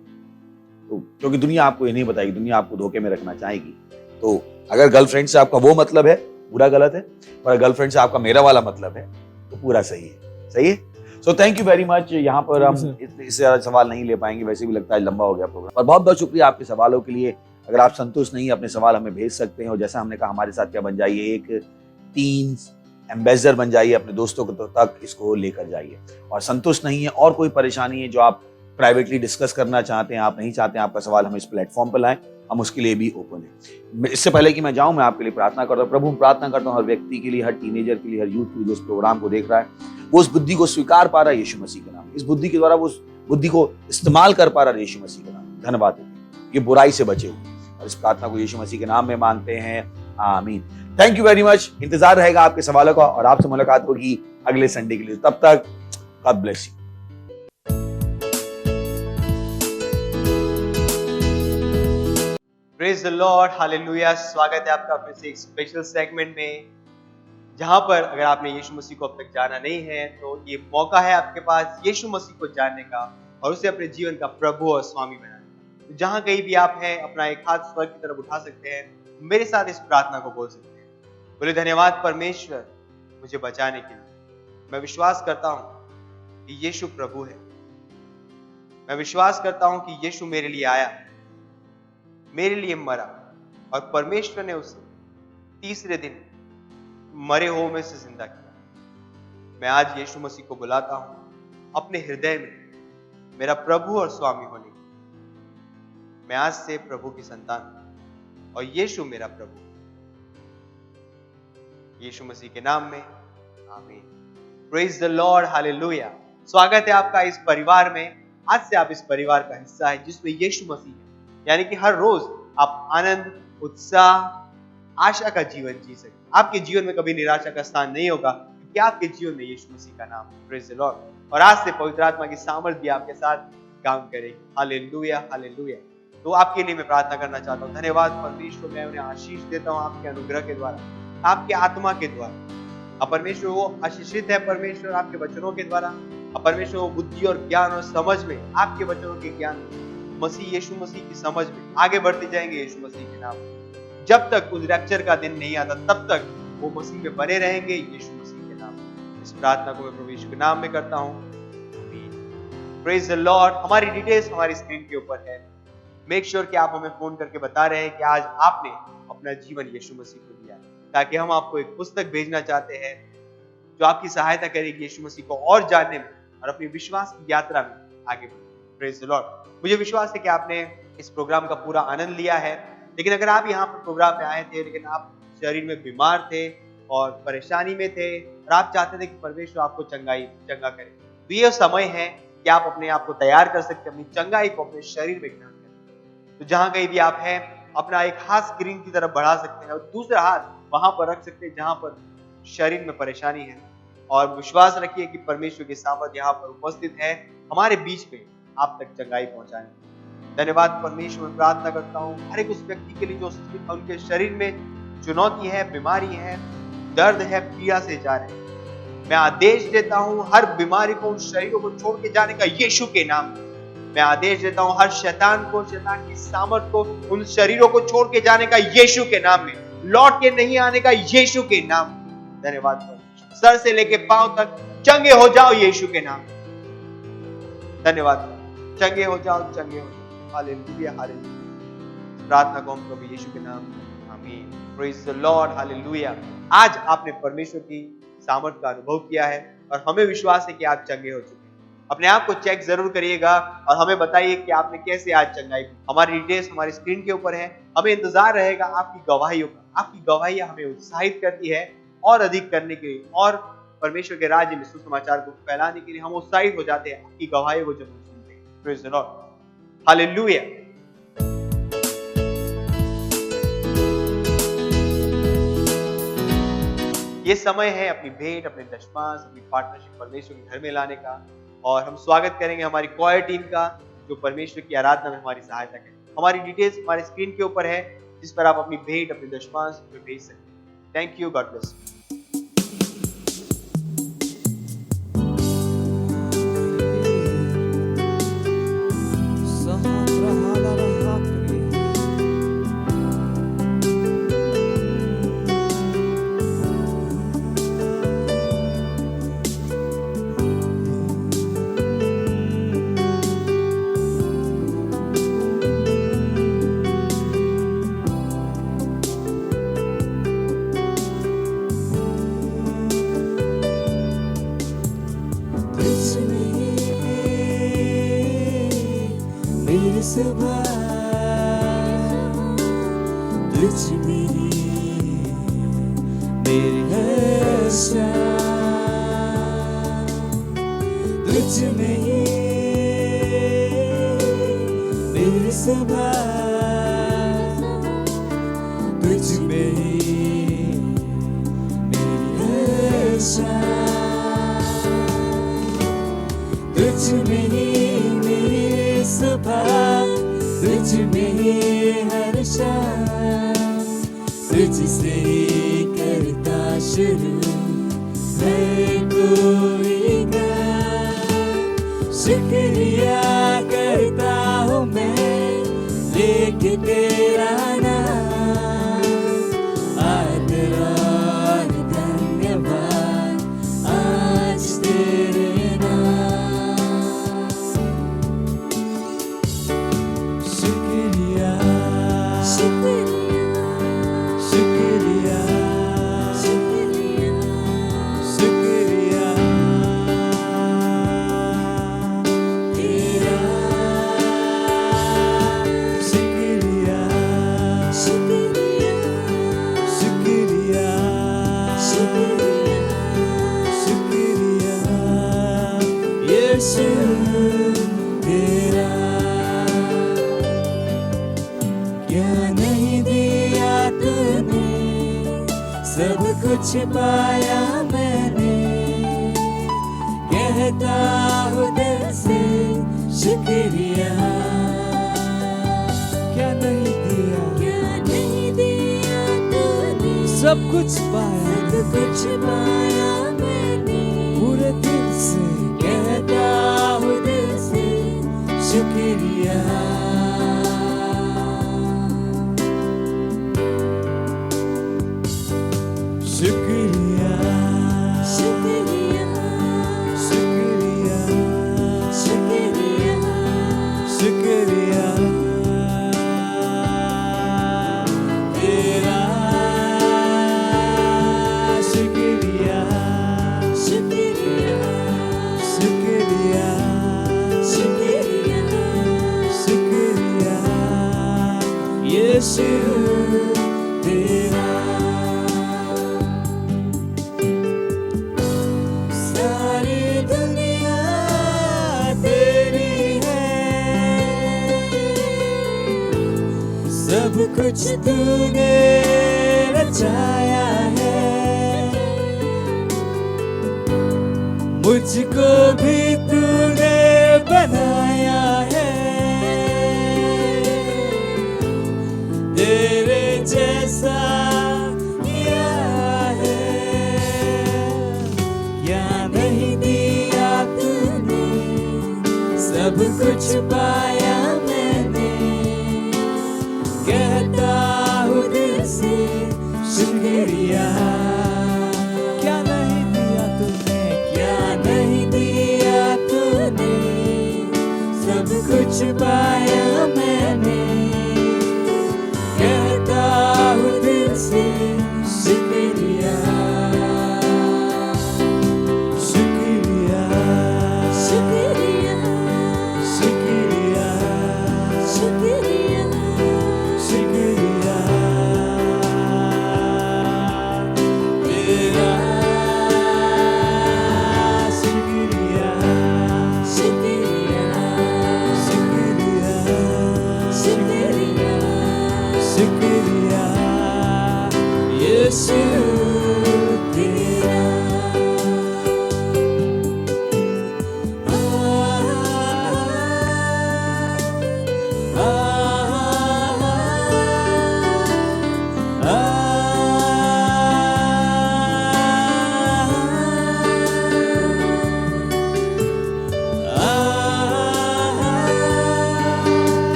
तो क्योंकि दुनिया आपको ये नहीं बताएगी, दुनिया आपको धोखे में रखना चाहेगी। तो अगर गर्लफ्रेंड से आपका वो मतलब है, पूरा गलत है, पर गर्लफ्रेंड से आपका मेरा वाला मतलब है, तो पूरा सही है। सही है। So thank you very much. यहाँ पर हम इससे ज्यादा सवाल नहीं ले पाएंगे, वैसे भी लगता है लंबा हो गया प्रोग्राम। और बहुत बहुत शुक्रिया आपके सवालों के लिए। अगर आप संतुष्ट नहीं, अपने सवाल हमें भेज सकते हैं, और जैसा हमने कहा हमारे साथ क्या बन जाइए, एक टीन एम्बेसडर बन जाइए, अपने दोस्तों तक इसको लेकर जाइए। और संतुष्ट नहीं है, और कोई परेशानी है जो आप प्राइवेटली डिस्कस करना चाहते हैं, आप नहीं चाहते हैं आपका सवाल हम इस प्लेटफॉर्म पर लाएं, हम उसके लिए भी ओपन हैं। इससे पहले कि मैं जाऊं, मैं आपके लिए प्रार्थना करता हूं। प्रभु, हम प्रार्थना करता हूं हर व्यक्ति के लिए, हर टीनेजर के लिए, हर यूथ के लिए जो इस प्रोग्राम को देख रहा है, वो उस बुद्धि को स्वीकार पा रहा है यीशु मसीह के नाम। इस बुद्धि के द्वारा वो उस बुद्धि को इस्तेमाल कर पा रहा है यीशु मसीह के नाम। धन्यवाद देते, ये बुराई से बचे हुए, और इस प्रार्थना को यीशु मसीह के नाम में मांगते हैं, आमीन। Thank you very much. इंतजार रहेगा आपके सवालों का, और आपसे मुलाकात होगी अगले संडे के लिए। तब तक God bless you. Praise the Lord, hallelujah. स्वागत है आपका फिर से एक स्पेशल सेगमेंट में, जहां पर अगर आपने यीशु मसीह को अब तक जाना नहीं है तो ये मौका है आपके पास यीशु मसीह को जानने का और उसे अपने जीवन का प्रभु और स्वामी बनाने का। तो जहां कहीं भी आप हैं, अपना एक हाथ स्वर्ग की तरफ उठा सकते हैं, मेरे साथ इस प्रार्थना को बोल सकते हैं। बोले, धन्यवाद परमेश्वर मुझे बचाने के लिए। मैं विश्वास करता हूं कि यीशु प्रभु है। मैं विश्वास करता हूं कि यीशु मेरे लिए आया, मेरे लिए मरा, और परमेश्वर ने उसे तीसरे दिन मरे हुओं में से जिंदा किया। मैं आज यीशु मसीह को बुलाता हूं अपने हृदय में मेरा प्रभु और स्वामी होने के। मैं आज से प्रभु की संतान हूं और यीशु मेरा प्रभु। यीशु मसीह के नाम में, आमीन। Praise the Lord, hallelujah. स्वागत है आपका इस परिवार में। आज से आप इस परिवार का हिस्सा है जिसमें यीशु मसीह है, यानी कि हर रोज आप आनंद, उत्साह, आशा का जीवन जी सकते। आपके जीवन में कभी निराशा का स्थान नहीं होगा, क्योंकि आपके जीवन में यीशु मसीह का नाम है। Praise the Lord. और आज से पवित्र आत्मा की सामर्थ भी आपके साथ काम करेगी। Hallelujah, hallelujah. तो आपके लिए मैं प्रार्थना करना चाहता हूँ। धन्यवाद परमेश्वर, मैं उन्हें आशीष देता हूँ आपके अनुग्रह के द्वारा, आपके आत्मा के द्वारा। परमेश्वर वो आशीषित है परमेश्वर आपके वचनों के द्वारा। परमेश्वर वो बुद्धि और ज्ञान और समझ में, आपके वचनों के ज्ञान में, मसीह यीशु मसीह की समझ में आगे बढ़ते जाएंगे यीशु मसीह के नाम में। जब तक उस रैप्चर का दिन नहीं आता, तब तक वो मसीह में बने रहेंगे यीशु मसीह के नाम में। इस प्रार्थना को मैं प्रभु यीशु के नाम में करता हूँ, प्रेज द लॉर्ड। हमारी डिटेल्स हमारी स्क्रीन के ऊपर है। मेक श्योर कि आप हमें फोन करके बता रहे हैं कि आज आपने अपना जीवन यीशु मसीह को दिया, ताकि हम आपको एक पुस्तक भेजना चाहते हैं जो आपकी सहायता करेगी यीशु मसीह को और जानने में और अपनी विश्वास की यात्रा में आगे बढ़ने। Praise the Lord. मुझे विश्वास है कि आपने इस प्रोग्राम का पूरा आनंद लिया है। लेकिन अगर आप यहाँ पर प्रोग्राम में आए थे, लेकिन आप शरीर में बीमार थे और परेशानी में थे और आप चाहते थे कि परमेश्वर आपको चंगा करे, तो ये समय है कि आप अपने आप को तैयार कर सकते हैं, अपनी चंगाई को अपने शरीर में ग्रहण करें। तो जहां कहीं भी आप हैं, अपना एक हाथ स्क्रीन की तरफ बढ़ा सकते हैं और दूसरा हाथ वहां पर रख सकते हैं जहां पर शरीर में परेशानी है, और विश्वास रखिए कि परमेश्वर की सामर्थ यहाँ पर उपस्थित है हमारे बीच में आप तक चंगाई पहुंचाने। धन्यवाद परमेश्वर। मैं प्रार्थना करता हूँ हर एक उस व्यक्ति के लिए जो उनके शरीर में चुनौती है, बीमारी है, दर्द है, पीड़ा से जा रहे हैं। मैं आदेश देता हूँ हर बीमारी को, उन शरीरों को छोड़ के जाने का यीशु के नाम में। मैं आदेश देता हूँ हर शैतान को, शैतान की सामर्थ को, उन शरीरों को छोड़ के जाने का यीशु के नाम में, लौट के नहीं आने का यीशु के नाम में। धन्यवाद परमेश्वर। सर से लेके पांव तक चंगे हो जाओ यीशु के नाम में। धन्यवाद, चंगे हो जाओ, चंगे हो जाओ। Hallelujah, hallelujah. प्रार्थना को हम प्रभु यीशु के नाम में, आमीन। Praise the Lord, hallelujah. आज आपने परमेश्वर की सामर्थ का अनुभव किया है और हमें विश्वास है कि आप चंगे हो चुके हैं। अपने आप को चेक जरूर करिएगा और हमें बताइए कि आपने कैसे आज चंगाई की। हमारी डिटेल्स हमारी स्क्रीन के ऊपर है। हमें इंतजार रहेगा आपकी गवाहियों का। आपकी गवाहियां हमें उत्साहित करती है और अधिक करने के लिए, और परमेश्वर के राज्य में सुसमाचार को फैलाने के लिए हम उत्साहित हो जाते हैं आपकी गवाहियों को जब हम सुनते हैं। Praise the Lord, hallelujah. ये समय है अपनी भेंट, अपने दशमांश, अपनी पार्टनरशिप परमेश्वर के घर में लाने का, और हम स्वागत करेंगे हमारी क्वायर टीम का जो परमेश्वर की आराधना में हमारी सहायता करे। हमारी डिटेल्स हमारी स्क्रीन के ऊपर है जिस पर आप अपनी भेंट, अपनी दशमांश में भेज सकते हैं। Thank you, God bless. तुझ में ही मेरी आशा, तुझ में ही मेरी सुबह, तुझ में ही मेरी आशा, तुझ में ही मेरी सुबह, तुझ में ही हर शाम, तुझसे ही करता शुरू है कोई काम। शुक्रिया करता हूँ मैं लेके तेरा नाम, आदर और धन्यवाद आज तेरे नाम। शुक्रिया शुक्रिया शुक्रिया शुक्रिया शुक्रिया तेरा, शुक्रिया शुक्रिया शुक्रिया शुक्रिया शुक्रिया यीशु तेरा। क्या नहीं दिया तूने, सब कुछ पाया मैंने, कहता हूँ दिल से शुक्रिया। क्या नहीं दिया, क्या नहीं दिया तूने, सब कुछ पाया, सब कुछ पाया मैंने, पूरे दिल से कहता हूँ दिल से शुक्रिया। शुक्रिया शुक्रिया शुक्रिया शुक्रिया शुक्रिया तेरा, शुक्रिया शुक्रिया शुक्रिया शुक्रिया शुक्रिया यीशु तेरा। सारी दुनिया तेरी है, सब कुछ तूने रचाया है, मुझको भी तूने बनाया है, तेरे जैसा किया है। क्या नहीं दिया तूने, सब कुछ पाया मैंने, कहता हूँ दिल से शुक्रिया। क्या नहीं दिया तूने, क्या नहीं दिया तूने, सब कुछ पाया मैंने, कहता हूँ दिल से शुक्रिया। शुक्रिया शुक्रिया शुक्रिया शुक्रिया शुक्रिया तेरा, शुक्रिया शुक्रिया शुक्रिया शुक्रिया शुक्रिया यीशु तेरा।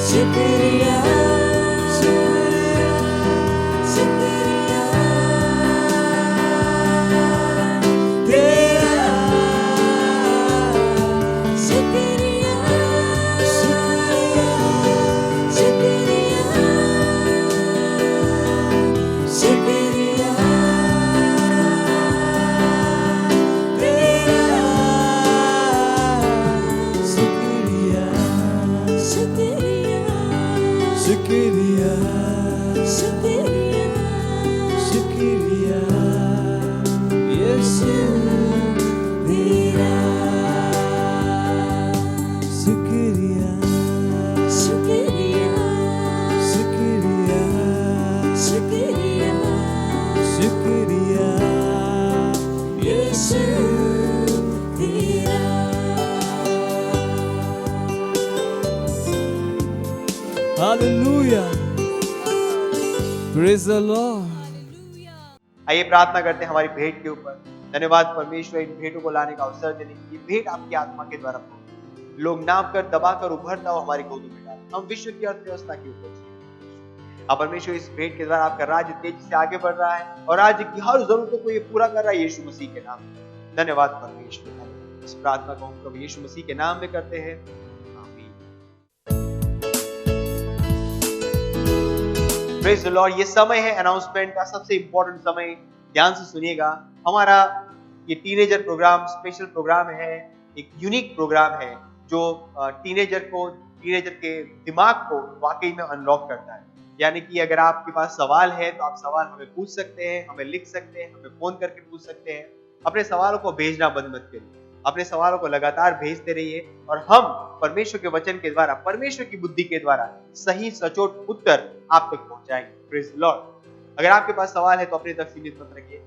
शुक्रिया शुक्रिया तेरा, शुक्रिया शुक्रिया शुक्रिया शुक्रिया शुक्रिया शुक्रिया यीशु तेरा शुक्रिया शुक्रिया शुक्रिया शुक्रिया शुक्रिया यीशु तेरा Hallelujah. Praise the Lord. आइए प्रार्थना करते हैं हमारी भेंट के ऊपर। धन्यवाद परमेश्वर इन भेंटों को लाने का अवसर देने के लिए। भेंट आपकी आत्मा के द्वारा लोग नाप कर दबा कर उभरता हो हमारी गोदों में डाल। हम विश्व की अर्थव्यवस्था के ऊपर अब परमेश्वर इस भेंट के द्वारा आपका राज्य तेजी से आगे बढ़ रहा है और राज्य की हर जरूरतों को ये पूरा कर रहा है यीशु मसीह के नाम में। धन्यवाद परमेश्वर। इस प्रार्थना को हम प्रभु यीशु मसीह के नाम में करते हैं। आमीन। Praise the Lord. ये समय है अनाउंसमेंट का, सबसे इंपॉर्टेंट समय। ध्यान से सुनिएगा। हमारा ये टीनेजर प्रोग्राम स्पेशल प्रोग्राम है, एक यूनिक प्रोग्राम है जो टीनेजर के दिमाग को वाकई में अनलॉक करता है। यानी कि अगर आपके पास सवाल है तो आप सवाल हमें पूछ सकते हैं, हमें लिख सकते हैं, हमें फोन करके पूछ सकते हैं। अपने सवालों को भेजना बंद मत करिए, अपने सवालों को लगातार भेजते रहिए और हम परमेश्वर के वचन के द्वारा, परमेश्वर की बुद्धि के द्वारा सही सचोट उत्तर आप तक पहुंचाएंगे। Praise the Lord. अगर आपके पास सवाल है तो अपने तक सीमित मत रखिए।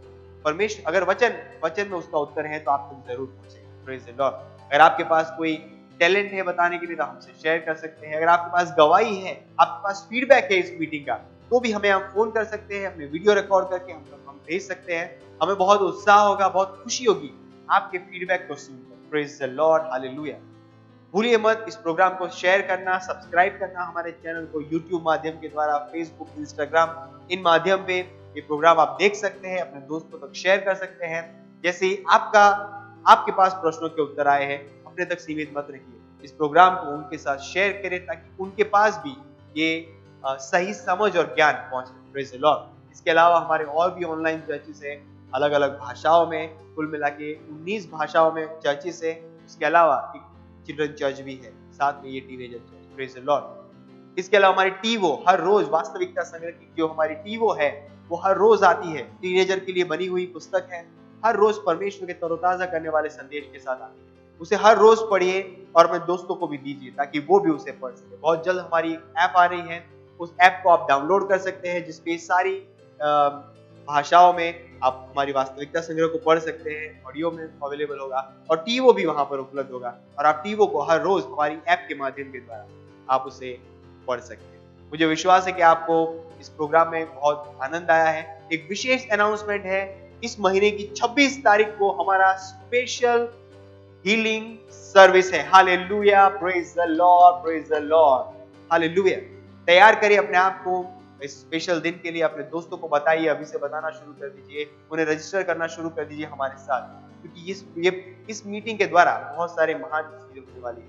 परमेश्वर अगर वचन में उसका उत्तर है तो आप तक जरूर पहुंचेगा। Praise the Lord. अगर आपके पास कोई टैलेंट है बताने के लिए तो हमसे शेयर कर सकते हैं। अगर आपके पास गवाही है, आपके पास फीडबैक है इस मीटिंग का, तो भी हमें आप फोन कर सकते हैं, अपने वीडियो रिकॉर्ड करके हम भेज सकते हैं। हमें बहुत उत्साह होगा, बहुत खुशी होगी आपके फीडबैक को सुनकर। Praise the Lord. हालेलुया। भूलिए मत इस प्रोग्राम को शेयर करना, सब्सक्राइब करना हमारे चैनल को यूट्यूब माध्यम के द्वारा, फेसबुक, इंस्टाग्राम, इन माध्यम पे ये प्रोग्राम आप देख सकते हैं, अपने दोस्तों तक शेयर कर सकते हैं। जैसे ही आपके पास प्रश्नों के उत्तर आए हैं, अपने तक सीमित मत रखिए। इस प्रोग्राम को उनके साथ शेयर करें ताकि उनके पास भी ये सही समझ और ज्ञान पहुंचे। Praise the Lord. इसके अलावा हमारे और भी ऑनलाइन चर्चेस हैं, अलग अलग भाषाओं में, कुल मिला के 19 भाषाओं में चर्चेस है। इसके अलावा एक चिल्ड्रन चर्च भी है, साथ में ये teenager church. Praise the Lord. इसके अलावा हमारी टीवो हर रोज वास्तविकता संग्रह की जो हमारी टीवो है वो हर रोज आती है। टीनेजर के लिए बनी हुई पुस्तक है, हर रोज परमेश्वर के तरोताजा करने वाले संदेश के साथ आती है। उसे हर रोज पढ़िए और अपने दोस्तों को भी दीजिए ताकि वो भी उसे पढ़ सके। बहुत जल्द हमारी ऐप आ रही है, उस ऐप को आप डाउनलोड कर सकते हैं जिसपे सारी भाषाओं में आप हमारी वास्तविकता संग्रह को पढ़ सकते हैं। ऑडियो में अवेलेबल होगा और टीवो भी वहां पर उपलब्ध होगा और आप टीवो को हर रोज हमारी ऐप के माध्यम के द्वारा आप उसे पढ़ सकते हैं। मुझे विश्वास है कि आपको इस प्रोग्राम में बहुत आनंद आया है। एक विशेष अनाउंसमेंट है, इस महीने की 26 तारीख को हमारा स्पेशल हीलिंग सर्विस है। Hallelujah. Praise the Lord. Praise the Lord. Hallelujah. तैयार करिए अपने आप को इस स्पेशल दिन के लिए। अपने दोस्तों को बताइए, अभी से बताना शुरू कर दीजिए, उन्हें रजिस्टर करना शुरू कर दीजिए हमारे साथ, क्योंकि इस मीटिंग के द्वारा बहुत सारे महान चीजें होने वाली है।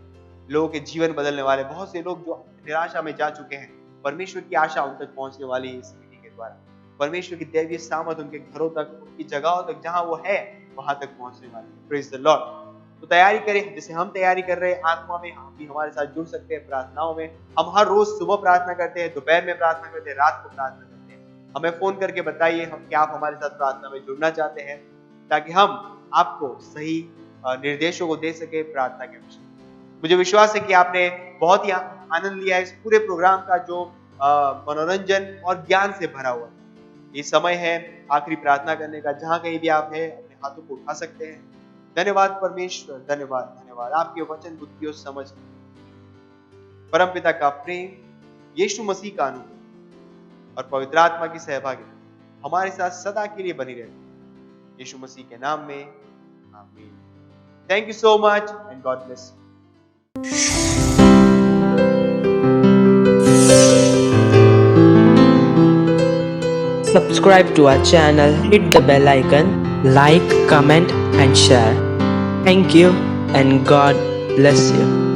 लोगों के जीवन बदलने वाले, बहुत से लोग जो निराशा में जा चुके हैं, परमेश्वर की आशा उन तक पहुंचने वाली है इस मीटिंग के द्वारा। परमेश्वर की दैवीय सामर्थ उनके घरों तक, उनकी जगहों तक जहां वो है वहां तक पहुंचने वाली है। Praise the Lord. तो तैयारी करें, जैसे हम तैयारी कर रहे हैं आत्मा में, आप भी हमारे साथ जुड़ सकते हैं प्रार्थनाओं में। हम हर रोज सुबह प्रार्थना करते हैं, दोपहर में प्रार्थना करते हैं, रात को प्रार्थना करते हैं। हमें फोन करके बताइए हम क्या आप हमारे साथ प्रार्थना में जुड़ना चाहते हैं ताकि हम आपको सही निर्देशों को दे सके प्रार्थना के विषय। मुझे विश्वास है कि आपने बहुत ही आनंद लिया इस पूरे प्रोग्राम का जो मनोरंजन और ज्ञान से भरा हुआ है। ये समय है आखिरी प्रार्थना करने का। जहां कहीं भी आप हैं अपने हाथों को उठा सकते हैं। धन्यवाद परमेश्वर, धन्यवाद धन्यवाद आपके वचन, बुद्धि और समझ, परमपिता का प्रेम, यीशु मसीह का अनुग्रह और पवित्र आत्मा की सहभागिता हमारे साथ सदा के लिए बनी रहे। यीशु मसीह के नाम में आमीन। Thank you so much and God bless. Subscribe to our channel, hit the bell icon, like, comment and share. Thank you and God bless you.